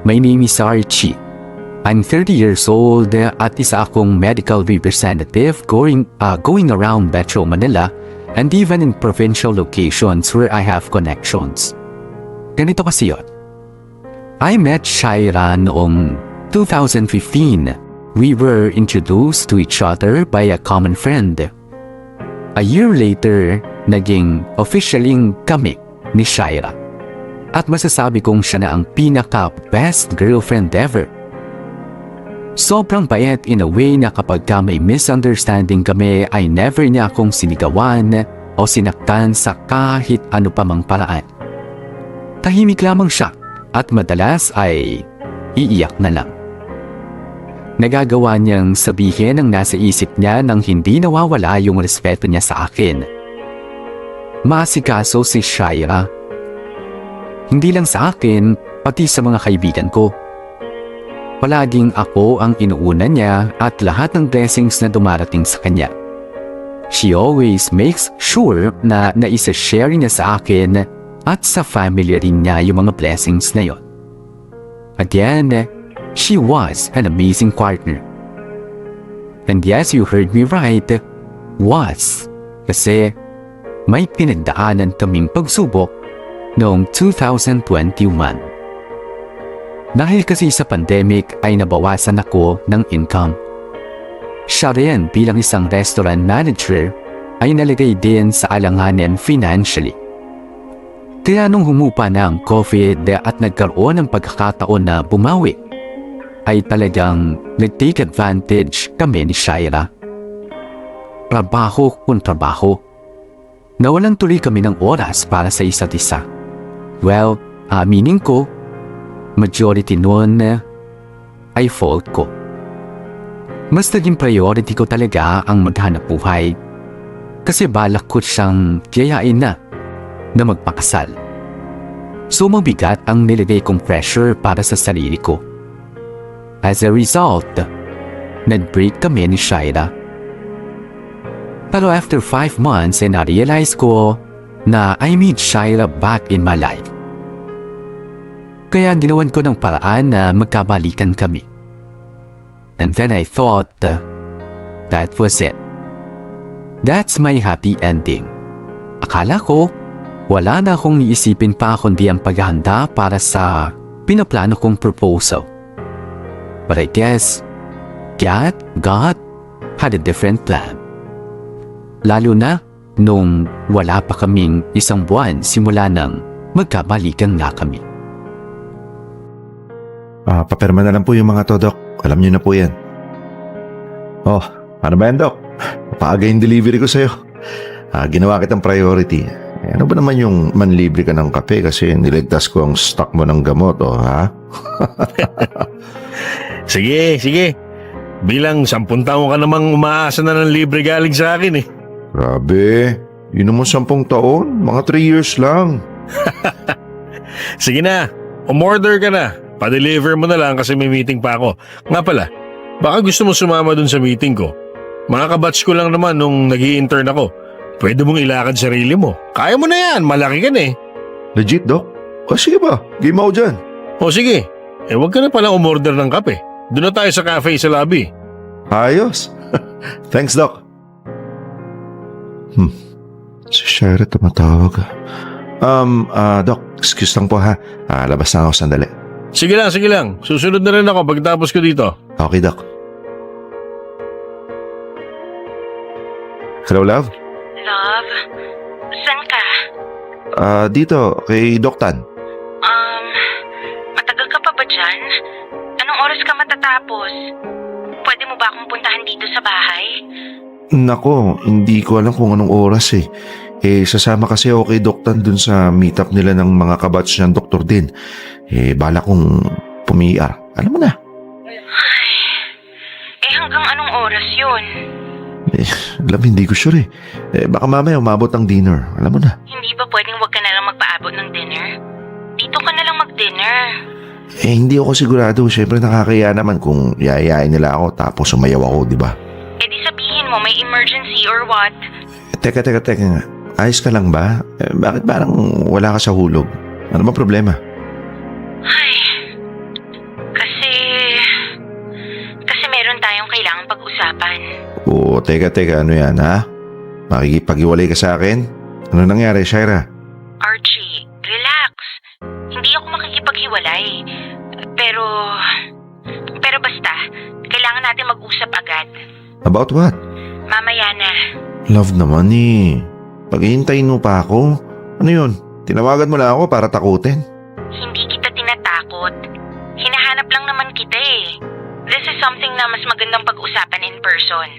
My name is Archie. I'm 30 years old at isa akong medical representative going around Metro Manila and even in provincial locations where I have connections. Ganito kasi yun. I met Shaira noong 2015. We were introduced to each other by a common friend. A year later, naging officialing kami ni Shaira. At masasabi kong siya na ang pinaka-best girlfriend ever. Sobrang bait in a way na kapag may misunderstanding kami ay never niya akong sinigawan o sinaktan sa kahit ano pa mang paraan. Tahimik lamang siya at madalas ay iiyak na lang. Nagagawa niyang sabihin ang nasa isip niya nang hindi nawawala yung respeto niya sa akin. Maasikaso si Shaira. Hindi lang sa akin, pati sa mga kaibigan ko. Palaging ako ang inuuna niya at lahat ng blessings na dumarating sa kanya. She always makes sure na naisa-share niya sa akin at sa family rin niya yung mga blessings na yon. Again, she was an amazing partner. And yes, you heard me right, was. Kasi may pinagdaanan kaming pagsubok noong 2021. Dahil kasi sa pandemic ay nabawasan ako ng income. Siya rin bilang isang restaurant manager ay nalagay din sa alanganin financially. Kaya nung humupa na ang COVID at nagkaroon ng pagkakataon na bumawi, ay talagang nag-take advantage kami ni Shaira. Trabaho kung trabaho. Nawalan tuloy kami ng oras para sa isa't isa. Well, aminin ko, majority noon ay fault ko. Mas naging priority ko talaga ang maghanap buhay. Kasi balak ko siyang tiyayain na magpakasal. So mabigat ang nilagay kong pressure para sa sarili ko. As a result, nag-break kami ni Shaira. Pero after 5 months ay na-realize ko na I need Shaira back in my life. Kaya ginawan ko ng paraan na magkabalikan kami. And then I thought, that was it. That's my happy ending. Akala ko, wala na akong iisipin pa kundi ang paghahanda para sa pinaplano kong proposal. But I guess, God had a different plan. Lalo na nung wala pa kaming 1 buwan simula nang magkabalikan na kami. Papirma na lang po yung mga to, Doc. Alam niyo na po yan. Oh, ano ba yan, Doc? Paaga yung delivery ko sa'yo. Ginawa kitang priority. Ano ba naman yung manlibre ka ng kape kasi niligtas ko ang stock mo ng gamot, ha? Sige. Bilang 10 taon ka namang umaasa na ng libre galing sa akin eh. Grabe, yun naman 10 taon, mga 3 years lang. Sige na, umorder ka na. Pa-deliver mo na lang kasi may meeting pa ako. Nga pala, baka gusto mo sumama dun sa meeting ko. Mga kabatch ko lang naman nung nag-i-intern ako. Pwede mong ilakad sarili mo. Kaya mo na yan, malaki ka na eh. Legit, Doc? Sige ba, game ako dyan. O sige, wag ka na pala umorder ng kape. Doon na tayo sa cafe sa lobby. Ayos. Thanks, Doc. Si Shaira tumatawag. Doc, excuse lang po ha. Labas na ako sandali. Sige lang. Susunod na rin ako pagtapos ko dito. Okay, Doc. Hello, love? Love? Saan ka? Dito, kay Doc Tan. Matagal ka pa ba dyan? Anong oras ka matatapos? Pwede mo ba akong puntahan dito sa bahay? Nako, hindi ko alam kung anong oras eh. Sasama kasi ako kay Doc Tan dun sa meetup nila ng mga kabatch niyang Dr. Din. Bala kong pumiar. Alam mo na. Ay, hanggang anong oras yun? Alam, hindi ko sure eh. Baka mamaya umabot ang dinner. Alam mo na. Hindi ba pwedeng wag ka na lang magpaabot ng dinner? Dito ka na lang mag-dinner. Hindi ako sigurado. Siyempre nakakaya naman kung yayayain nila ako tapos sumayaw ako, di ba? Di sabihin mo may emergency or what? Teka nga. Ayos ka lang ba? Bakit parang wala ka sa hulog? Ano ba problema? Ay, meron tayong kailangang pag-usapan. Oo, teka, ano yan ha? Makikipag-iwalay ka sa akin? Ano nangyari, Shaira? Archie, relax. Hindi ako makikipaghiwalay. Pero basta, kailangan natin mag-usap agad. About what? Mamaya na. Love naman eh. Paghihintayin mo pa ako? Ano yun? Tinawagan mo na ako para takutin? Hindi kita tinatakot. Hinahanap lang naman kita eh. This is something na mas magandang pag-usapan in person.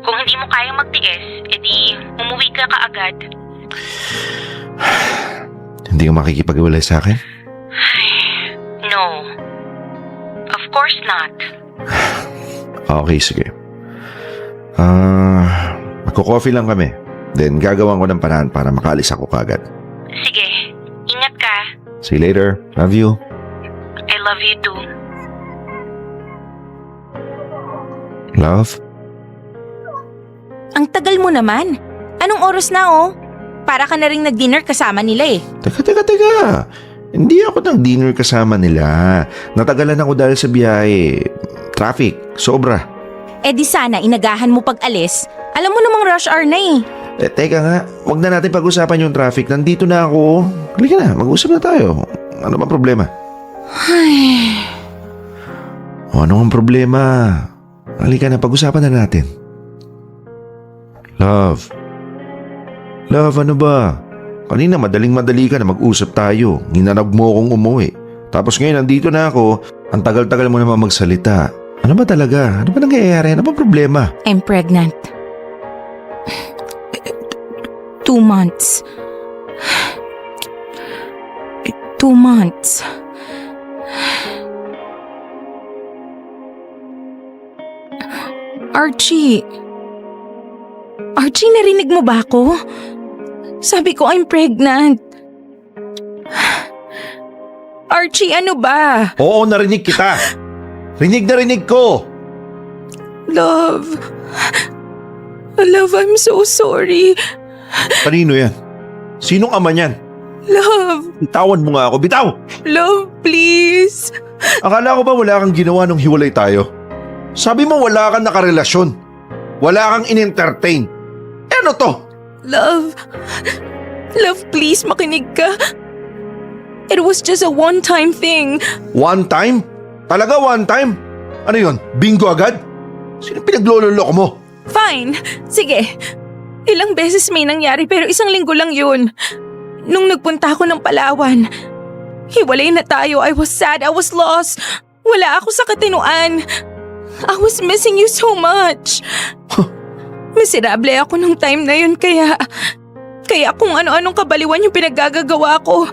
Kung hindi mo kayang magtiis, edi umuwi ka kaagad. Hindi ka makikipag-iwalay sa akin? No. Of course not. Okay, sige. Magko-coffee lang kami. Then gagawan ko ng paraan para makaalis ako kagad. Sige, ingat ka. See you later. Love you. I love you too. Love? Ang tagal mo naman. Anong oras na oh? Para ka na rin nag-dinner kasama nila eh. Teka. Hindi ako nag-dinner kasama nila. Natagalan ako dahil sa biyahe. Traffic. Sobra. Eh di sana inagahan mo pag-alis. Alam mo namang rush hour na eh. Teka nga. Huwag na natin pag-usapan yung traffic. Nandito na ako. Halika na. Mag-usap na tayo. Ano ba problema? Ano ang problema? Halika na. Pag-usapan na natin. Love, ano ba? Kanina madaling-madali ka na mag-usap tayo. Ginanab mo akong umuwi. Tapos ngayon nandito na ako. Ang tagal-tagal mo naman magsalita. Ano ba talaga? Ano ba nangyayari? Ano ba problema? I'm pregnant. 2 months. 2 months. Archie, narinig mo ba ako? Sabi ko I'm pregnant. Archie, ano ba? Oo, narinig kita. Rinig na rinig ko. Love, I'm so sorry. Kanino yan? Sinong ama niyan? Love, Bitawan mo nga ako. Bitaw! love, please. Akala ko ba wala kang ginawa nung hiwalay tayo? Sabi mo wala kang nakarelasyon. Wala kang in-entertain. Ano to? Love, please makinig ka. It was just a one-time thing. One time? Talaga one time? Ano yun? Bingo agad? Sino pinaglololoko mo? Fine, sige. Ilang beses may nangyari pero isang linggo lang yun. Nung nagpunta ako ng Palawan, hiwalay na tayo. I was sad, I was lost. Wala ako sa katinuan. I was missing you so much. Miserable ako nung time na yun kaya kung ano-anong kabaliwan yung pinaggagawa ko.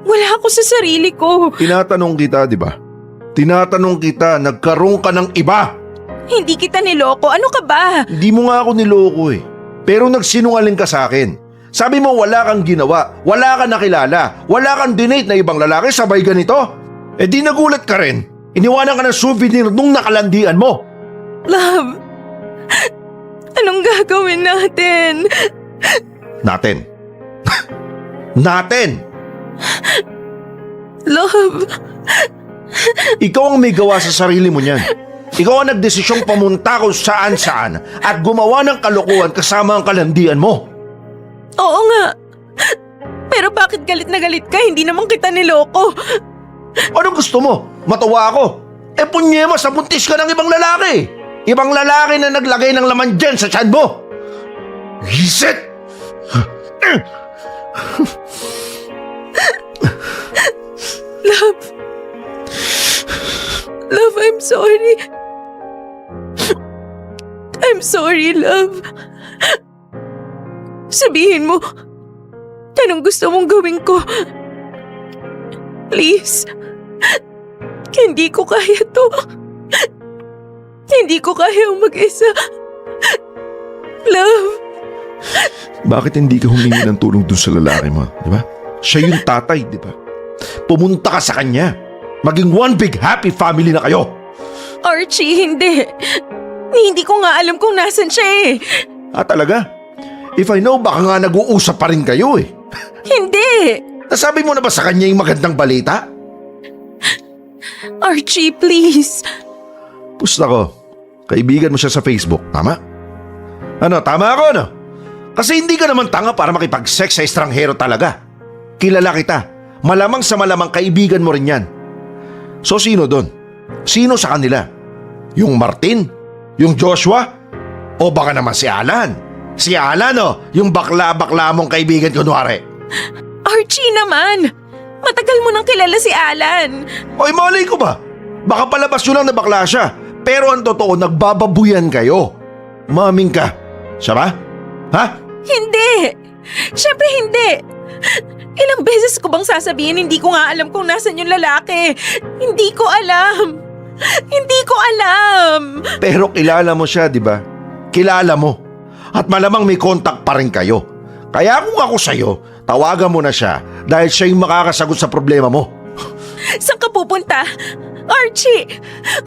Wala ako sa sarili ko. Tinatanong kita, di ba? Tinatanong kita, nagkaroon ka ng iba. Hindi kita niloko. Ano ka ba? Hindi mo nga ako niloko eh. Pero nagsinungaling ka sa akin. Sabi mo wala kang ginawa, wala kang nakilala, wala kang dinate na ibang lalaki sabay ganito. Eh di nagulat ka rin. Iniwanan ka ng souvenir nung nakalandian mo. Love, anong gagawin natin? Natin. Natin! Love, Ikaw ang may gawa sa sarili mo niyan. Ikaw ang nagdesisyong pumunta kung saan-saan at gumawa ng kalokohan kasama ang kalandian mo. oo nga. Pero bakit galit na galit ka? Hindi naman kita niloko. Anong gusto mo? Matawa ako. Eh punyema, sa buntis ka ng ibang lalaki. Ibang lalaki na naglagay ng laman dyan sa tiyan mo. Hisit! Love, I'm sorry. I'm sorry, love. Sabihin mo, anong gusto mong gawin ko? Please. Hindi ko kaya to. Hindi ko kaya mag-isa. Love. Bakit hindi ka humingi ng tulong dun sa lalaki mo? Di ba? Siya yung tatay, di ba? Pumunta ka sa kanya. Maging one big happy family na kayo. Archie, hindi. Hindi ko nga alam kung nasan siya eh. Talaga? If I know, baka nga nag-uusap pa rin kayo eh. Hindi. Nasabi mo na ba sa kanya yung magandang balita? Archie, please. Pusta ko. Kaibigan mo siya sa Facebook, tama? Ano, tama ako, no? Kasi hindi ka naman tanga para makipag-sex sa estranghero talaga. Kilala kita. Malamang sa malamang kaibigan mo rin yan. So sino doon? Sino sa kanila? Yung Martin? Yung Joshua? O baka naman si Alan? Si Alan, no? Yung bakla-bakla mong kaibigan kunwari. Archie naman! Matagal mo nang kilala si Alan. Oy, malay ko ba? Baka palabas nyo lang na bakla siya. Pero ang totoo, nagbababuyan kayo. Maming ka. Siya ba? Ha? Hindi! Siyempre hindi! Ilang beses ko bang sasabihin hindi ko nga alam kung nasan yung lalaki? Hindi ko alam! Hindi ko alam! Pero kilala mo siya, di ba? Kilala mo. At malamang may contact pa rin kayo. Kaya kung ako sa'yo, tawagan mo na siya dahil siya yung makakasagot sa problema mo. Saan ka pupunta? Archie!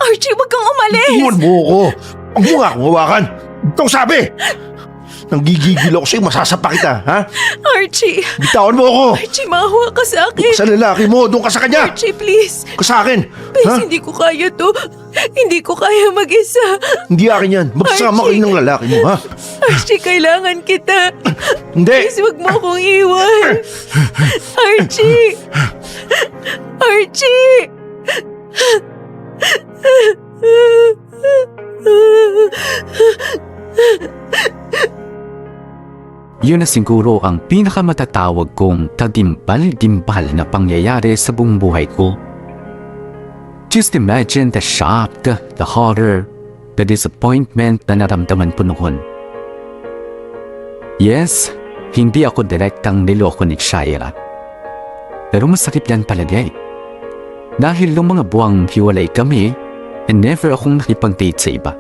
Archie, wag kang umalis! Iwan mo ako. Huwag mo nga akong hawakan. Ito sabi! Nanggigigil ako sa'yo, masasapa kita, ha? Archie! Bitawan mo ako! Archie, mahawa ka sa akin! Sa lalaki mo, doon ka sa kanya! Archie, please! Ka sa akin! Please, Ha? hindi ko kaya to. Hindi ko kaya mag-isa. Hindi akin yan. Magsama Archie! kayo ng lalaki mo, ha? Archie, kailangan kita. Hindi! Please, wag mo akong iwan. Archie! Archie! Yun na siguro ang pinakamatatawag kong kadimbal-dimbal na pangyayari sa buong buhay ko. Just imagine the shock, the horror, the disappointment na naramdaman ko noon. Yes, hindi ako direktang niloko ni Shaira. Pero masakit yan talaga eh. Dahil nung mga buwang hiwalay kami, never akong nakipag-date sa iba.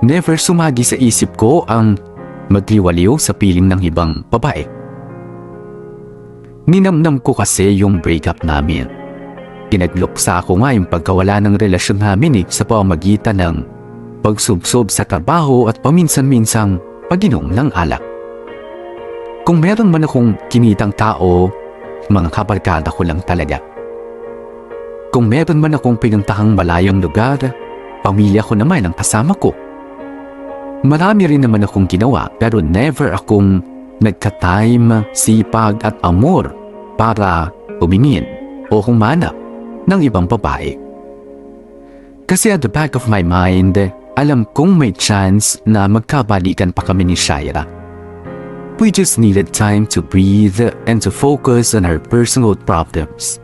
Never sumagi sa isip ko ang magliwaliw sa piling ng ibang babae. Ninamnam ko kasi yung breakup namin. Pinagluksa ako nga yung pagkawala ng relasyon namin sa pamamagitan ng pagsubsob sa trabaho at paminsan-minsang pag-inom ng alak. Kung meron man akong kinitang tao, mga kabarkada ko lang talaga. Kung meron man akong pinuntahang malayong lugar, pamilya ko naman ang kasama ko. Marami rin naman akong ginawa pero never akong nagka-time, sipag at amor para umingin o humanap ng ibang babae. Kasi at the back of my mind, alam kong may chance na magkabalikan pa kami ni Shaira. We just needed time to breathe and to focus on our personal problems.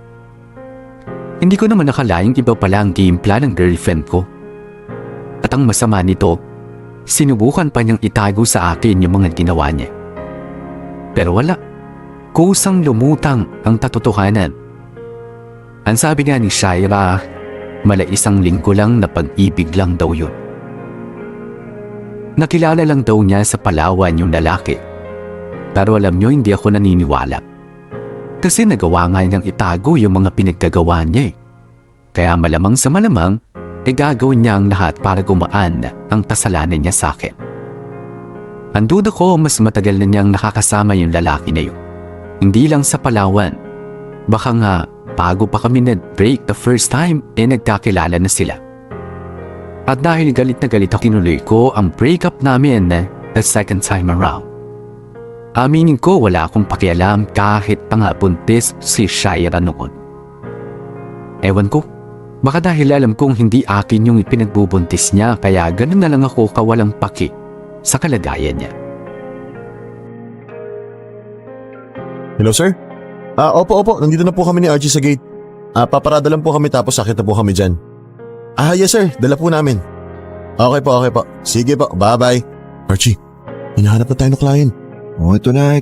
Hindi ko naman nakalaing iba pala ang game plan ng girlfriend ko. At ang masama nito, sinubukan pa niyang itago sa akin yung mga ginawa niya. Pero wala. Kusang lumutang ang katotohanan. Ang sabi nga ni Shaira, mala isang linggo lang na pag-ibig lang daw yun. Nakilala lang daw niya sa Palawan yung lalaki. Pero alam niyo, hindi ako naniniwala. Kasi nagawa nga niyang itago yung mga pinaggagawa niya eh. Kaya malamang sa malamang, gagawin niya ang lahat para gumaan ang kasalanan niya sa akin. Ang duda ko, mas matagal na niyang nakakasama yung lalaki na yun. Hindi lang sa Palawan. Baka nga, bago pa kami nag-break the first time, nagkakilala na sila. At dahil galit na galit ako, tinuloy ko ang breakup namin the second time around. Aminin ko, wala akong pakialam kahit pa nga buntis si Shaira noon. Ewan ko, baka dahil alam kong hindi akin yung ipinagbubuntis niya kaya ganun na lang ako kawalang paki sa kalagayan niya. Hello, sir? Opo. Nandito na po kami ni Archie sa gate. Paparada lang po kami tapos sakit na po kami dyan. Yes, sir. Dala po namin. Okay po. Sige po. Bye-bye. Archie, hinahanap na tayo ng client. Oh, ito na.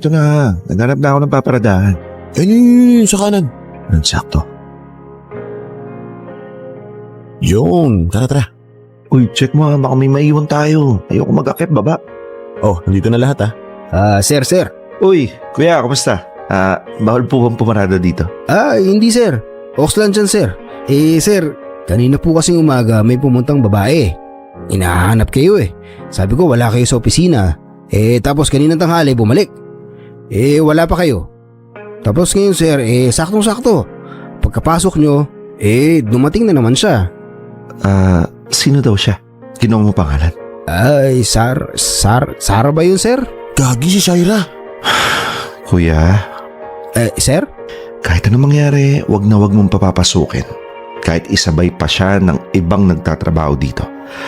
Naghanap na ako ng paparadahan. Yun, sa kanan. Sakto. Yun, tara. Uy, check mo, baka may maiwan tayo. Ayoko mag-akit baba. Oh, nandito na lahat Sir. Uy, kuya, kamusta? Bawal po bang pumarada dito? Hindi sir. Ox lang dyan sir. Sir, kanina po kasing umaga may pumuntang babae. Hinahanap kayo eh. Sabi ko wala kayo sa opisina. Tapos kaninang tanghali bumalik. Wala pa kayo. Tapos ngayon sir, saktong-sakto. Pagkapasok nyo, dumating na naman siya. Sino daw siya? kinuha mo pangalan? Ay, Sara ba yun, sir? Gagi si Shaira. Kuya, Sir? kahit anong mangyari, wag na wag mong papapasukin. Kahit isabay pa siya ng ibang nagtatrabaho dito.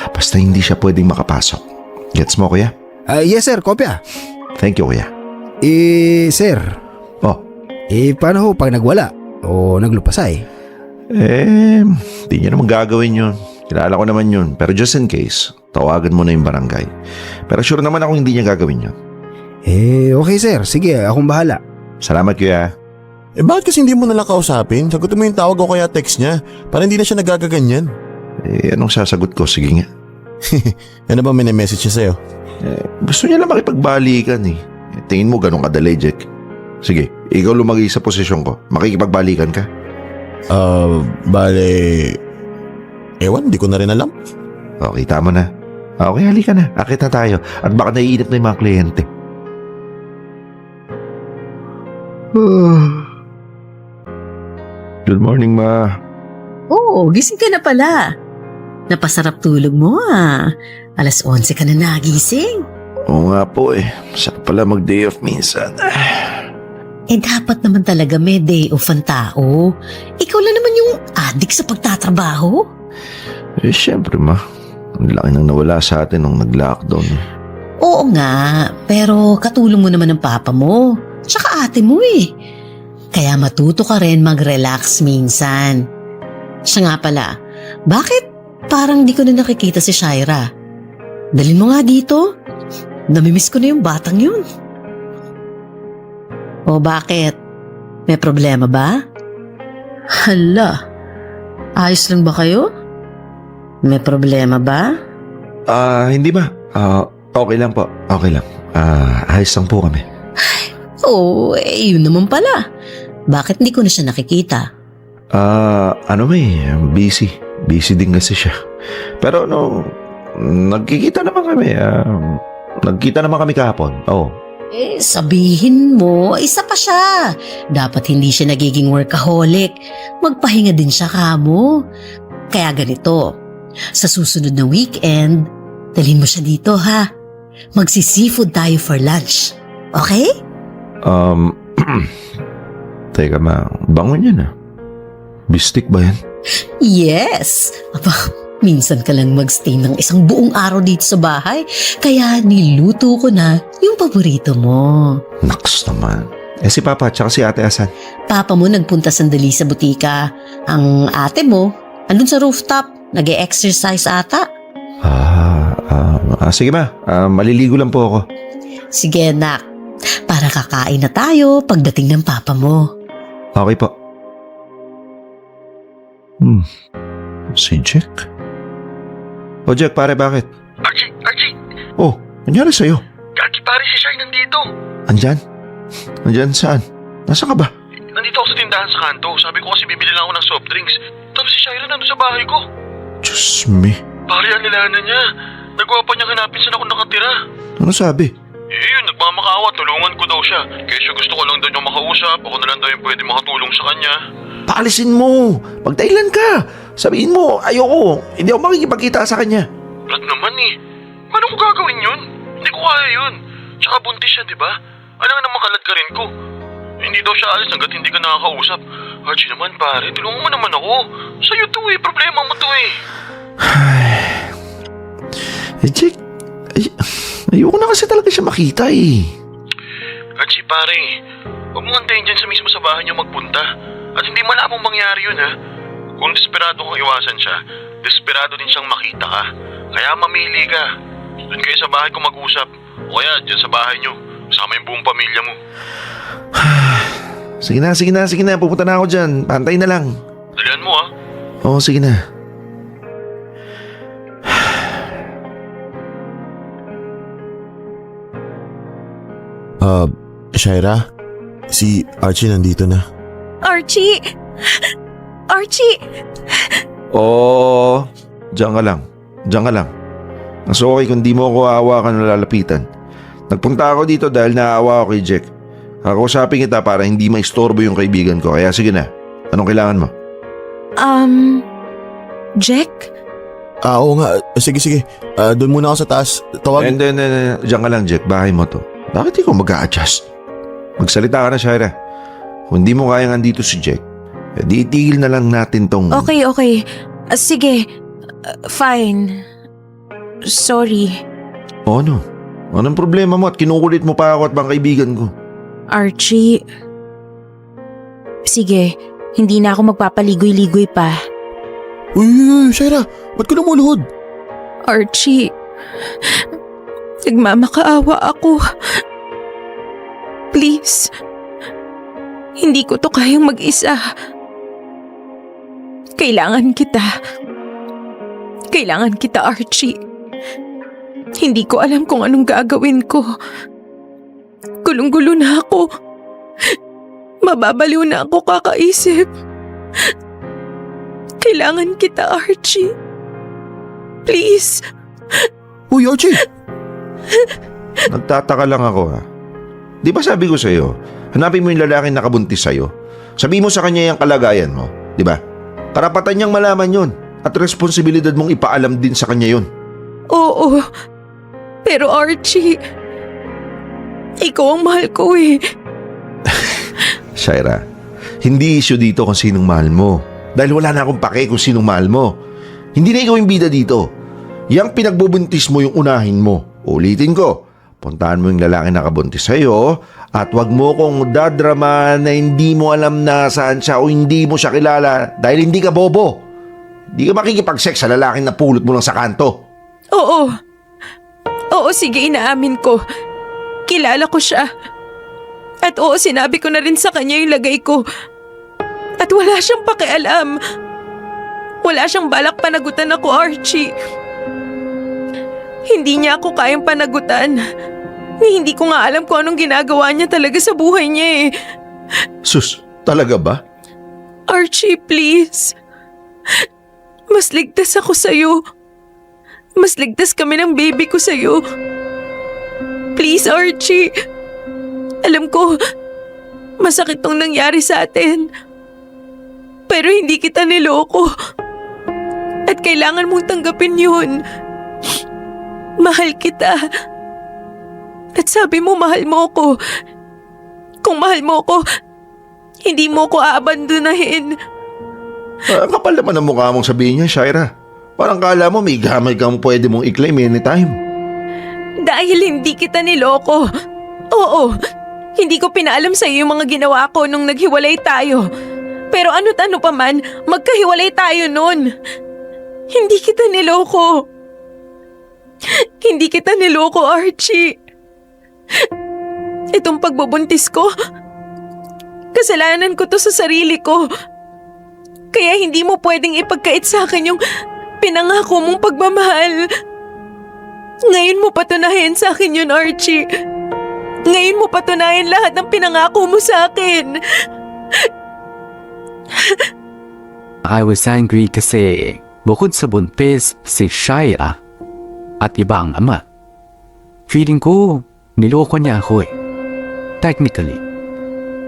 Basta hindi siya pwedeng makapasok. Gets mo, kuya? Yes, sir. Kopya. Thank you, kuya. Sir. Oh, Paano ho pag nagwala? O naglupasay? di niya naman gagawin yun. Kilala ko naman yun. Pero just in case, tawagan mo na yung barangay. Pero sure naman ako hindi niya gagawin yun. Okay, sir. Sige, akong bahala. Salamat, kuya. Bakit kasi hindi mo nalang kausapin? Sagutin mo yung tawag o kaya text niya para hindi na siya nagagaganyan. Anong sasagot ko? Sige nga. Ano ba message niya sa'yo? Gusto niya lang makipagbalikan eh. Tingin mo ganun kadali, Jack. Sige, ikaw lumagay sa posisyon ko. Makikipagbalikan ka? Bale... Ewan, di ko na rin alam. Okay, tama na. Okay, halika na. Akit na tayo. At baka naiinip na yung mga kliyente. Good morning, Ma. Oo, gising ka na pala. Napasarap tulog mo ah. 11:00 ka na nagising. Oo nga po eh. Sarap pala mag-day off minsan. Dapat naman talaga may day off ang tao. Ikaw lang naman yung addict sa pagtatrabaho. Siyempre, Ma. Ang laki nang nawala sa atin nung nag-lockdown. Oo nga, pero katulong mo naman ng papa mo. Tsaka ate mo eh. Kaya matuto ka rin mag-relax minsan. Siya nga pala, bakit parang di ko na nakikita si Shaira? Dalhin mo nga dito. Namimiss ko na yung batang yun. O bakit? May problema ba? Hala, ayos lang ba kayo? May problema ba? Hindi ba? Okay lang po. Okay lang. Ayos lang po kami. Oo, yun naman pala. Bakit hindi ko na siya nakikita? Busy. Busy din kasi siya. Pero nagkikita naman kami. Nagkita naman kami kahapon. Oo. Sabihin mo, isa pa siya. Dapat hindi siya nagiging workaholic. Magpahinga din siya kamo. Kaya ganito, sa susunod na weekend, dalhin mo siya dito ha. Magsi-seafood tayo for lunch. Okay? Teka, Ma. Bangon yan ah. Bistik ba yan? Yes! Aba, minsan ka lang magstay ng isang buong araw dito sa bahay, kaya niluto ko na yung paborito mo. Naks naman. Si Papa tsaka si Ate Asan. Papa mo nagpunta sandali sa butika. Ang ate mo, andun sa rooftop, nag-e-exercise ata. Sige, Ma. Maliligo lang po ako. Sige, nak. Para kakain na tayo pagdating ng papa mo. Okay po. Si Jack? O Jack, pare, bakit? Archie! Oh, nangyari sa'yo? Gagi pare, si Shai nandito. Andyan? Andyan saan? Nasaan ka ba? Nandito ako sa tindahan sa kanto. Sabi ko kasi bibili lang ako ng soft drinks. Tapos si Shaira nandun sa bahay ko. Diyos me. Pare, ang nilahanan niya. Nagawa pa niyang hanapin saan ako nakatira. Ano sabi? Yun, nagmamakaawa. Tulungan ko daw siya. Kaya gusto ko lang daw niyang makausap. Ako na lang daw yung pwede makatulong sa kanya. Paalisin mo. Magdahilan ka. Sabihin mo, ayoko. Hindi ako makikipagkita sa kanya. Brad naman eh. Paano ko gagawin yun? Hindi ko kaya yun. Tsaka buntis siya, di ba? Ano nga naman kalad ka rin ko? Hindi daw siya alis hanggat hindi ka nakakausap. Archie naman pare, tulungan mo naman ako. Sa'yo to eh, problema mo to eh. Jack, ayoko na kasi talaga siya makita eh. Archie pare, huwag mo antayin dyan sa mismo sa bahay niyo magpunta. At hindi malabong mangyari yun ha. Kung desperado kang iwasan siya, desperado din siyang makita ka. Kaya mamili ka. Doon kayo sa bahay ko mag-usap. O kaya dyan sa bahay niyo, kasama yung buong pamilya mo. Sige na. Pupunta na ako dyan. Pantay na lang. Dalihan mo ha. Oo, sige na. Shaira, si Archie nandito na. Archie! Archie! Oo, diyan ka lang. Mas okay kung di mo ako aawakan o lalapitan. Nagpunta ako dito dahil naaawa ako kay Jack. Kakausapin kita para hindi maistorbo yung kaibigan ko. Kaya sige na. Anong kailangan mo? Jack? Oo nga. Sige. Doon muna ako sa taas. Tawag. Hindi. Diyan ka lang, Jack. Bahay mo to. Bakit ikaw mag-a-adjust? Magsalita ka na, Shaira. Kung hindi mo kayang andito si Jack, di itigil na lang natin tong... Okay. Sige. Fine. Sorry. O ano? Anong problema mo at kinukulit mo pa ako at mga kaibigan ko? Archie. Sige, hindi na ako magpapaligoy-ligoy pa. Uy, Shaira. Ba't ka lumuluhod? Archie, nagmamakaawa ako. Please, hindi ko to kayang mag-isa. Kailangan kita. Kailangan kita, Archie. Hindi ko alam kung anong gagawin ko. Gulong-gulo na ako. Mababaliw na ako kakaisip. Kailangan kita, Archie. Please. Uy, Archie! Nagtataka lang ako ha. Di ba sabi ko sa'yo, hanapin mo yung lalaking nakabuntis sa'yo. Sabi mo sa kanya yung kalagayan mo. Di ba? Karapatan niyang malaman yun. At responsibilidad mong ipaalam din sa kanya yun. Oo. Pero Archie, ikaw ang mahal ko eh. Shaira, hindi issue dito kung sinong mahal mo. Dahil wala na akong pake kung sinong mahal mo. Hindi na ikaw yung bida dito. Yang pinagbubuntis mo yung unahin mo. Ulitin ko, puntahan mo yung lalaki nakabuntis sa'yo at wag mo kong dadrama na hindi mo alam na saan siya o hindi mo siya kilala dahil hindi ka bobo. Hindi ka makikipag-sex sa lalaking na pulot mo lang sa kanto. Oo. Oo, sige, inaamin ko. Kilala ko siya. At oo, sinabi ko na rin sa kanya yung lagay ko. At wala siyang pakialam. Wala siyang balak panagutan ako, Archie. Hindi niya ako kayang panagutan. Hindi ko nga alam kung anong ginagawa niya talaga sa buhay niya eh. Sus, talaga ba? Archie, please. Mas ligtas ako sa'yo. Mas ligtas kami ng baby ko sa'yo. Please, Archie. Alam ko, masakit tong nangyari sa atin. Pero hindi kita niloko. At kailangan mong tanggapin yun. Mahal kita. At sabi mo, mahal mo ko. Kung mahal mo ko, hindi mo ko aabandonahin. Kapal naman ang mukha mong sabihin niya, Shaira. Parang kala mo may gamay kang pwede mong i-claim anytime. Dahil hindi kita niloko. Oo, hindi ko pinaalam sa iyo yung mga ginawa ko nung naghiwalay tayo. Pero ano't ano pa man, magkahiwalay tayo nun. Hindi kita niloko. Hindi kita niloko, Archie. Itong pagbubuntis ko, kasalanan ko to sa sarili ko. Kaya hindi mo pwedeng ipagkait sa akin yung pinangako mong pagmamahal. Ngayon mo patunayan sa akin yun, Archie. Ngayon mo patunayan lahat ng pinangako mo sa akin. I was angry kasi bukod sa buntis si Shaira at iba ang ama. Feeling ko niloko niya ako eh. Technically,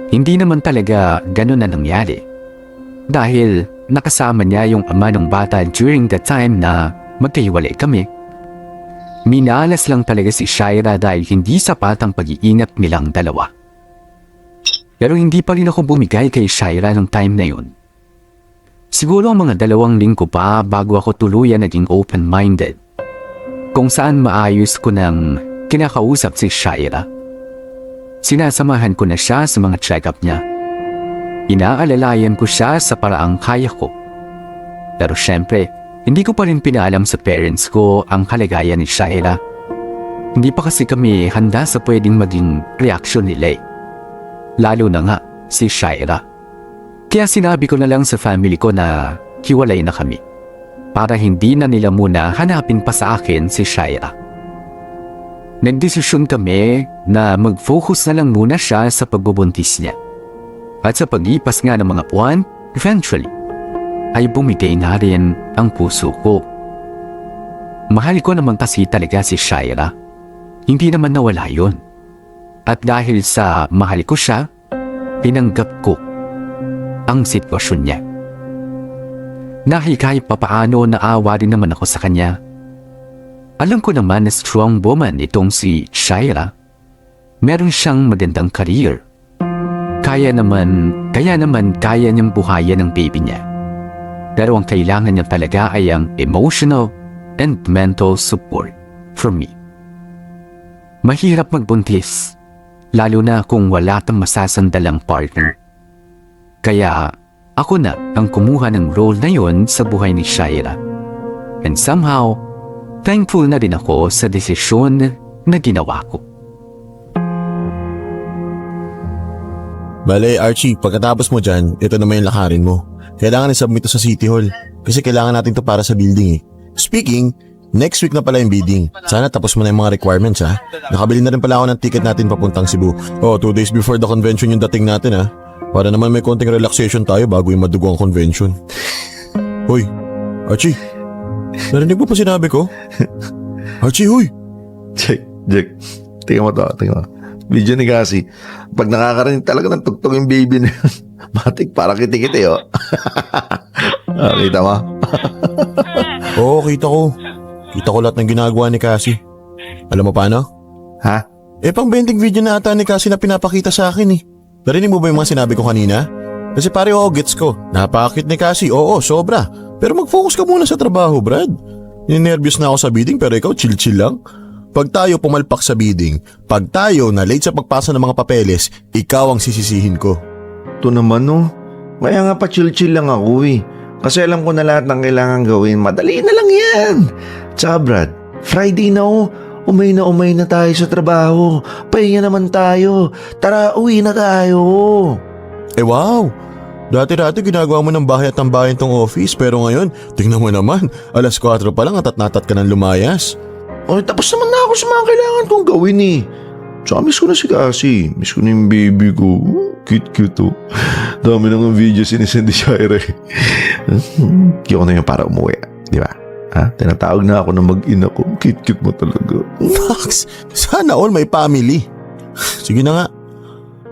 hindi naman talaga ganun na nangyari. Dahil nakasama niya yung ama ng bata during the time na magkahiwalay kami. Minalas lang talaga si Shaira dahil hindi sapat ang pag-iingat nilang dalawa. Pero hindi pa rin ako bumigay kay Shaira ng time na yun. Siguro ang mga 2 linggo pa bago ako tuluyan naging open-minded. Kung saan maayos ko nang kinakausap si Shaira. Sinasamahan ko na siya sa mga check-up niya. Inaalalayan ko siya sa paraang kaya ko. Pero syempre, hindi ko pa rin pinaalam sa parents ko ang kalagayan ni Shaira. Hindi pa kasi kami handa sa pwedeng maging reaksyon nila eh. Lalo na nga si Shaira. Kaya sinabi ko na lang sa family ko na hiwalay na kami. Para hindi na nila muna hanapin pa sa akin si Shaira. Nagdesisyon kami na mag-focus na lang muna siya sa pagbubuntis niya. At sa paglipas nga ng mga buwan, eventually, ay bumigay na rin ang puso ko. Mahal ko naman kasi talaga si Shaira. Hindi naman nawala yun. At dahil sa mahal ko siya, tinanggap ko ang sitwasyon niya. kahit papaano naawa rin naman ako sa kanya. Alam ko naman na strong woman itong si Shaira. Meron siyang magandang career. Kaya naman kaya niyang buhayan ng baby niya. Pero ang kailangan niya talaga ay ang emotional and mental support from me. Mahirap magbuntis, lalo na kung wala kang masasandalang partner. Kaya ako na ang kumuha ng role na yon sa buhay ni Shaira. And somehow, thankful na rin ako sa desisyon na ginawa ko. Bale, Archie, pagkatapos mo dyan, ito naman yung lakarin mo. Kailangan i-submit to sa City Hall. Kasi kailangan natin to para sa building eh. Speaking, next week na pala yung bidding. Sana tapos mo na yung mga requirements ha. Nakabili na rin pala ako ng ticket natin papuntang Cebu. 2 days before the convention yung dating natin ha. Para naman may konting relaxation tayo bago yung madugo ang convention. Hoy, Archie. Narinig mo pa sinabi ko? Archie, hoy. Jack, tingnan mo to, tingnan mo. Video ni Cassie. Pag nakakarinig talaga ng tugtog yung baby na yun, matik para kiti-kiti, oh. Kita mo? Oo, kita ko. Kita ko lahat ng ginagawa ni Cassie. Alam mo paano? Ha? Pang bending video na ata ni Cassie na pinapakita sa akin eh. Narinig mo ba yung mga sinabi ko kanina? Kasi pare, gets ko. Napakakit ni Cassie, oo, sobra. Pero mag-focus ka muna sa trabaho, Brad. Ninervyos na ako sa bidding pero ikaw chill-chill lang. Pag tayo pumalpak sa bidding, pag tayo na late sa pagpasa ng mga papeles, ikaw ang sisisihin ko. Ito naman, no. Kaya nga pa chill-chill lang ako eh. Kasi alam ko na lahat ng kailangan gawin. Madali na lang yan. Tsaka Brad, Friday na oh. Umay na tayo sa trabaho. Pahinga naman tayo. Tara, uwi na tayo. Wow! Dati-dati ginagawa mo ng bahay at ng bahay tong office pero ngayon, tingnan mo naman, 4:00 pa lang at natat ka ng lumayas. Ay, tapos naman na ako sa mga kailangan kong gawin eh. Tsaka miss ko na si Cassie. Miss ko na yung baby ko. Cute oh. Dami nang video sinisend ni Shaira eh. Kaya ko na yun para umuwi. Di ba? Ha? Tinatawag na ako na mag-ina ko. Cute mo talaga. Max, sana all may family. Sige na nga.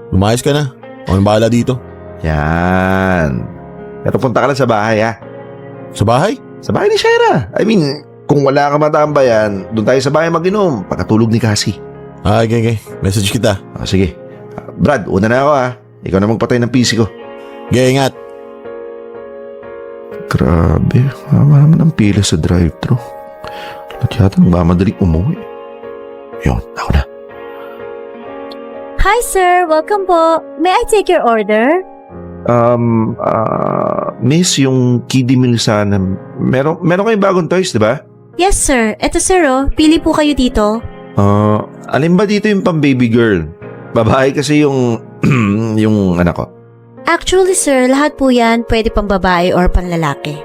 Lumayas ka na. Ako nang bahala dito. Yan. Pero punta ka lang sa bahay ha. Sa bahay? Sa bahay ni Shaira. I mean, kung wala ka matambayan, doon tayo sa bahay mag-inom. Pagkatulog ni Cassie. Okay. Message kita. Sige. Brad, una na ako ha. Ikaw na magpatay ng PC ko. Ingat. Grabe, hama naman ang pila sa drive-thru. At yata nagmamadaling umuwi. Yun, ako na. Hi sir, welcome po. May I take your order? Miss, yung kiddie meal sana. Meron kayong bagong toys, di ba? Yes sir, eto sir oh, pili po kayo dito. Alin ba dito yung pang baby girl? Babae kasi yung yung anak ko. Actually sir, lahat po yan pwede pang babae or pang lalaki.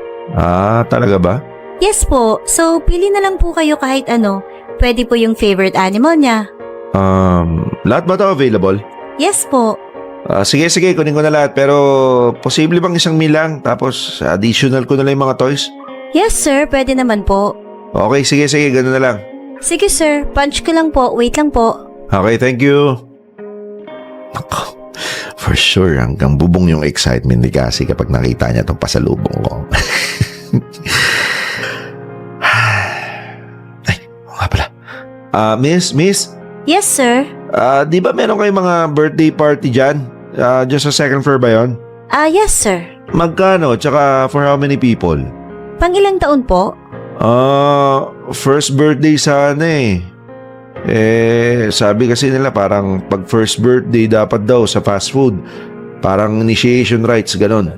Talaga ba? Yes po, so pili na lang po kayo kahit ano. Pwede po yung favorite animal niya. Lahat ba ito available? Yes po. Sige, kunin ko na lahat. Pero posible bang isang meal lang? Tapos additional ko na lang yung mga toys? Yes sir, pwede naman po. Okay, sige, ganun na lang. Sige sir, punch ko lang po, wait lang po. Okay, thank you. Ako, for sure, hanggang bubong yung excitement ni Cassie kapag nakita niya itong pasalubong ko. Ay, nga pala. Miss? Yes sir. Di ba meron kayong mga birthday party dyan? Just sa second floor ba yun? Yes sir. Magkano? Tsaka for how many people? Pang ilang taon po? First birthday sana eh. Sabi kasi nila parang pag first birthday dapat daw sa fast food. Parang initiation rites, ganon.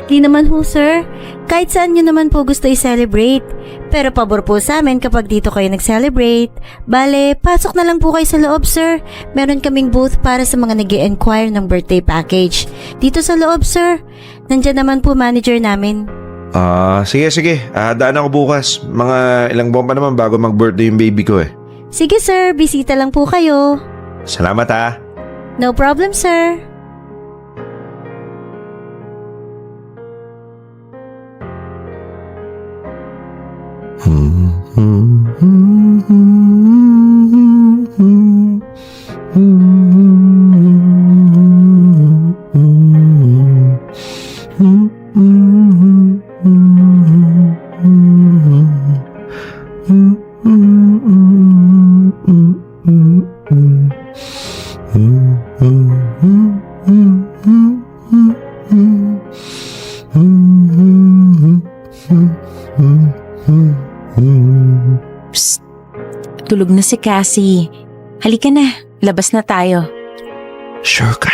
Di naman ho sir. Kahit saan nyo naman po gusto i-celebrate. Pero pabor po sa amin kapag dito kayo nag-celebrate. Bale, pasok na lang po kayo sa loob sir. Meron kaming booth para sa mga nag-i-enquire ng birthday package. Dito sa loob sir. Nandyan naman po manager namin. Sige. Daan ako bukas. Mga ilang buwan pa naman bago mag-birthday yung baby ko eh. Sige sir, bisita lang po kayo. Salamat ha. No problem sir. Psst. Tulog na si Cassie. Halika na, labas na tayo. Sure ka?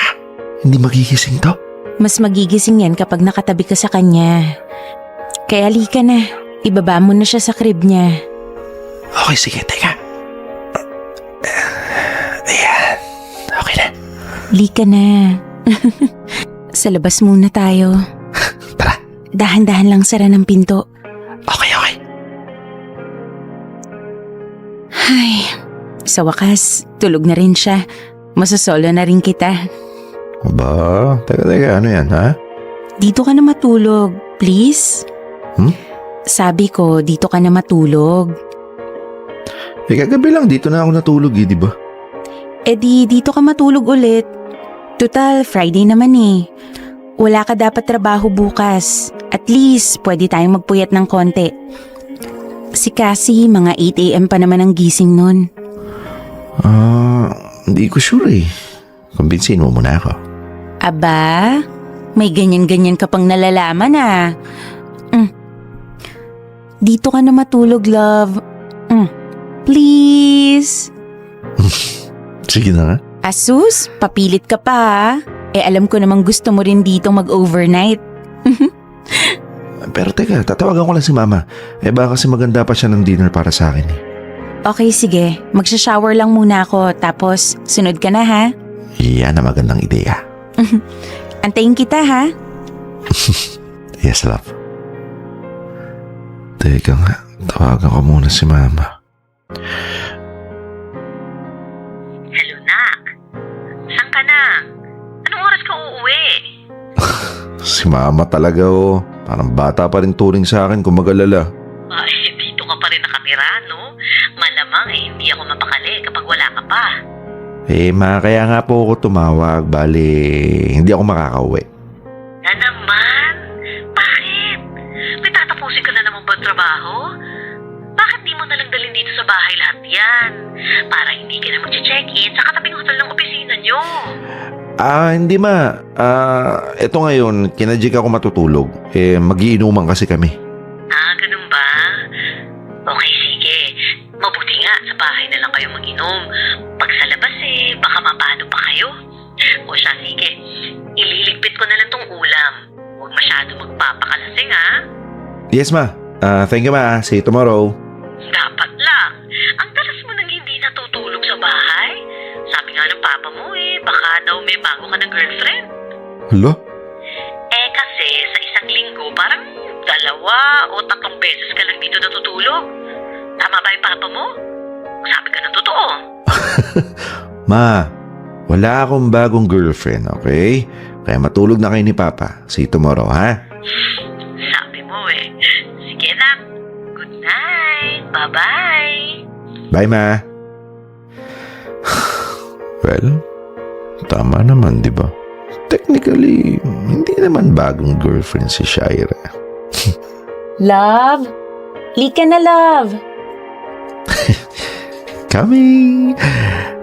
Hindi magigising to? Mas magigising yan kapag nakatabi ka sa kanya. Kaya halika na, ibaba mo na siya sa crib niya. Okay, sige, teka. Ayan, okay na. Halika na. Sa labas muna tayo. Tara. Dahan-dahan lang sara ng pinto. Okay. Ay, sa wakas, tulog na rin siya. Masasolo na rin kita. Aba, teka, ano yan, ha? Dito ka na matulog, please. Sabi ko, dito ka na matulog. Kagabi lang, dito na ako natulog di ba? Dito ka matulog ulit. Total, Friday naman eh. Wala ka dapat trabaho bukas. At least, pwede tayong magpuyat ng konti. Si Cassie, mga 8 a.m. pa naman ang gising nun. Hindi ko sure eh. Kumbinsin mo muna ako. Aba, may ganyan-ganyan ka pang nalalaman ah. Dito ka na matulog, love. Please. Sige na nga. Asus, papilit ka pa ah. Alam ko namang gusto mo rin dito mag-overnight. Pero teka, tatawagan ko lang si mama. Baka kasi maganda pa siya ng dinner para sa akin eh. Okay, sige. Magsha-shower lang muna ako, tapos sunod ka na ha? Yan na magandang ideya. Antayin kita ha? Yes, love. Teka nga, tawagan ko muna si mama. Hello, Nak. Saan ka na? Anong oras ka uuwi? Si mama talaga oh. Parang bata pa rin turing sa akin kung mag-alala. Ay, dito ka pa rin nakatira, no? Malamang hindi ako mapakali kapag wala ka pa. Kaya nga po ako tumawag. Bali, hindi ako makakauwi. Na naman? Bakit? May tatapusin ka na naman ba trabaho? Bakit di mo nalang dalhin dito sa bahay lahat yan? Para hindi ka na mag-check-in sa katabing hotel ng opisina nyo. Hindi ma. Eto ngayon, kinadjik ako matutulog. Magiinuman kasi kami. Ganun ba? Okay, sige. Mabuti nga, sa bahay na lang kayo mag-inom. Pag sa labas baka mapano pa kayo. O siya, sige. Ililigpit ko na lang tong ulam. Huwag masyado magpapakalasing, ha? Yes ma. Thank you ma. See you tomorrow. Dapat lang. Ang talas mo nang hindi natutulog sa bahay. Sabi nga ng papa mo baka daw may bago ka ng girlfriend. Hala? Kasi sa isang linggo, parang 2 o 3 beses ka lang dito natutulog. Tama ba yung papa mo? Sabi ka ng totoo. Ma, wala akong bagong girlfriend, okay? Kaya matulog na kayo ni Papa. See you tomorrow, ha? Sabi mo Sige na. Good night. Bye-bye. Bye, Ma. Well, tama naman, di ba? Technically, hindi naman bagong girlfriend si Shaira. Love? Lika na, love. Coming!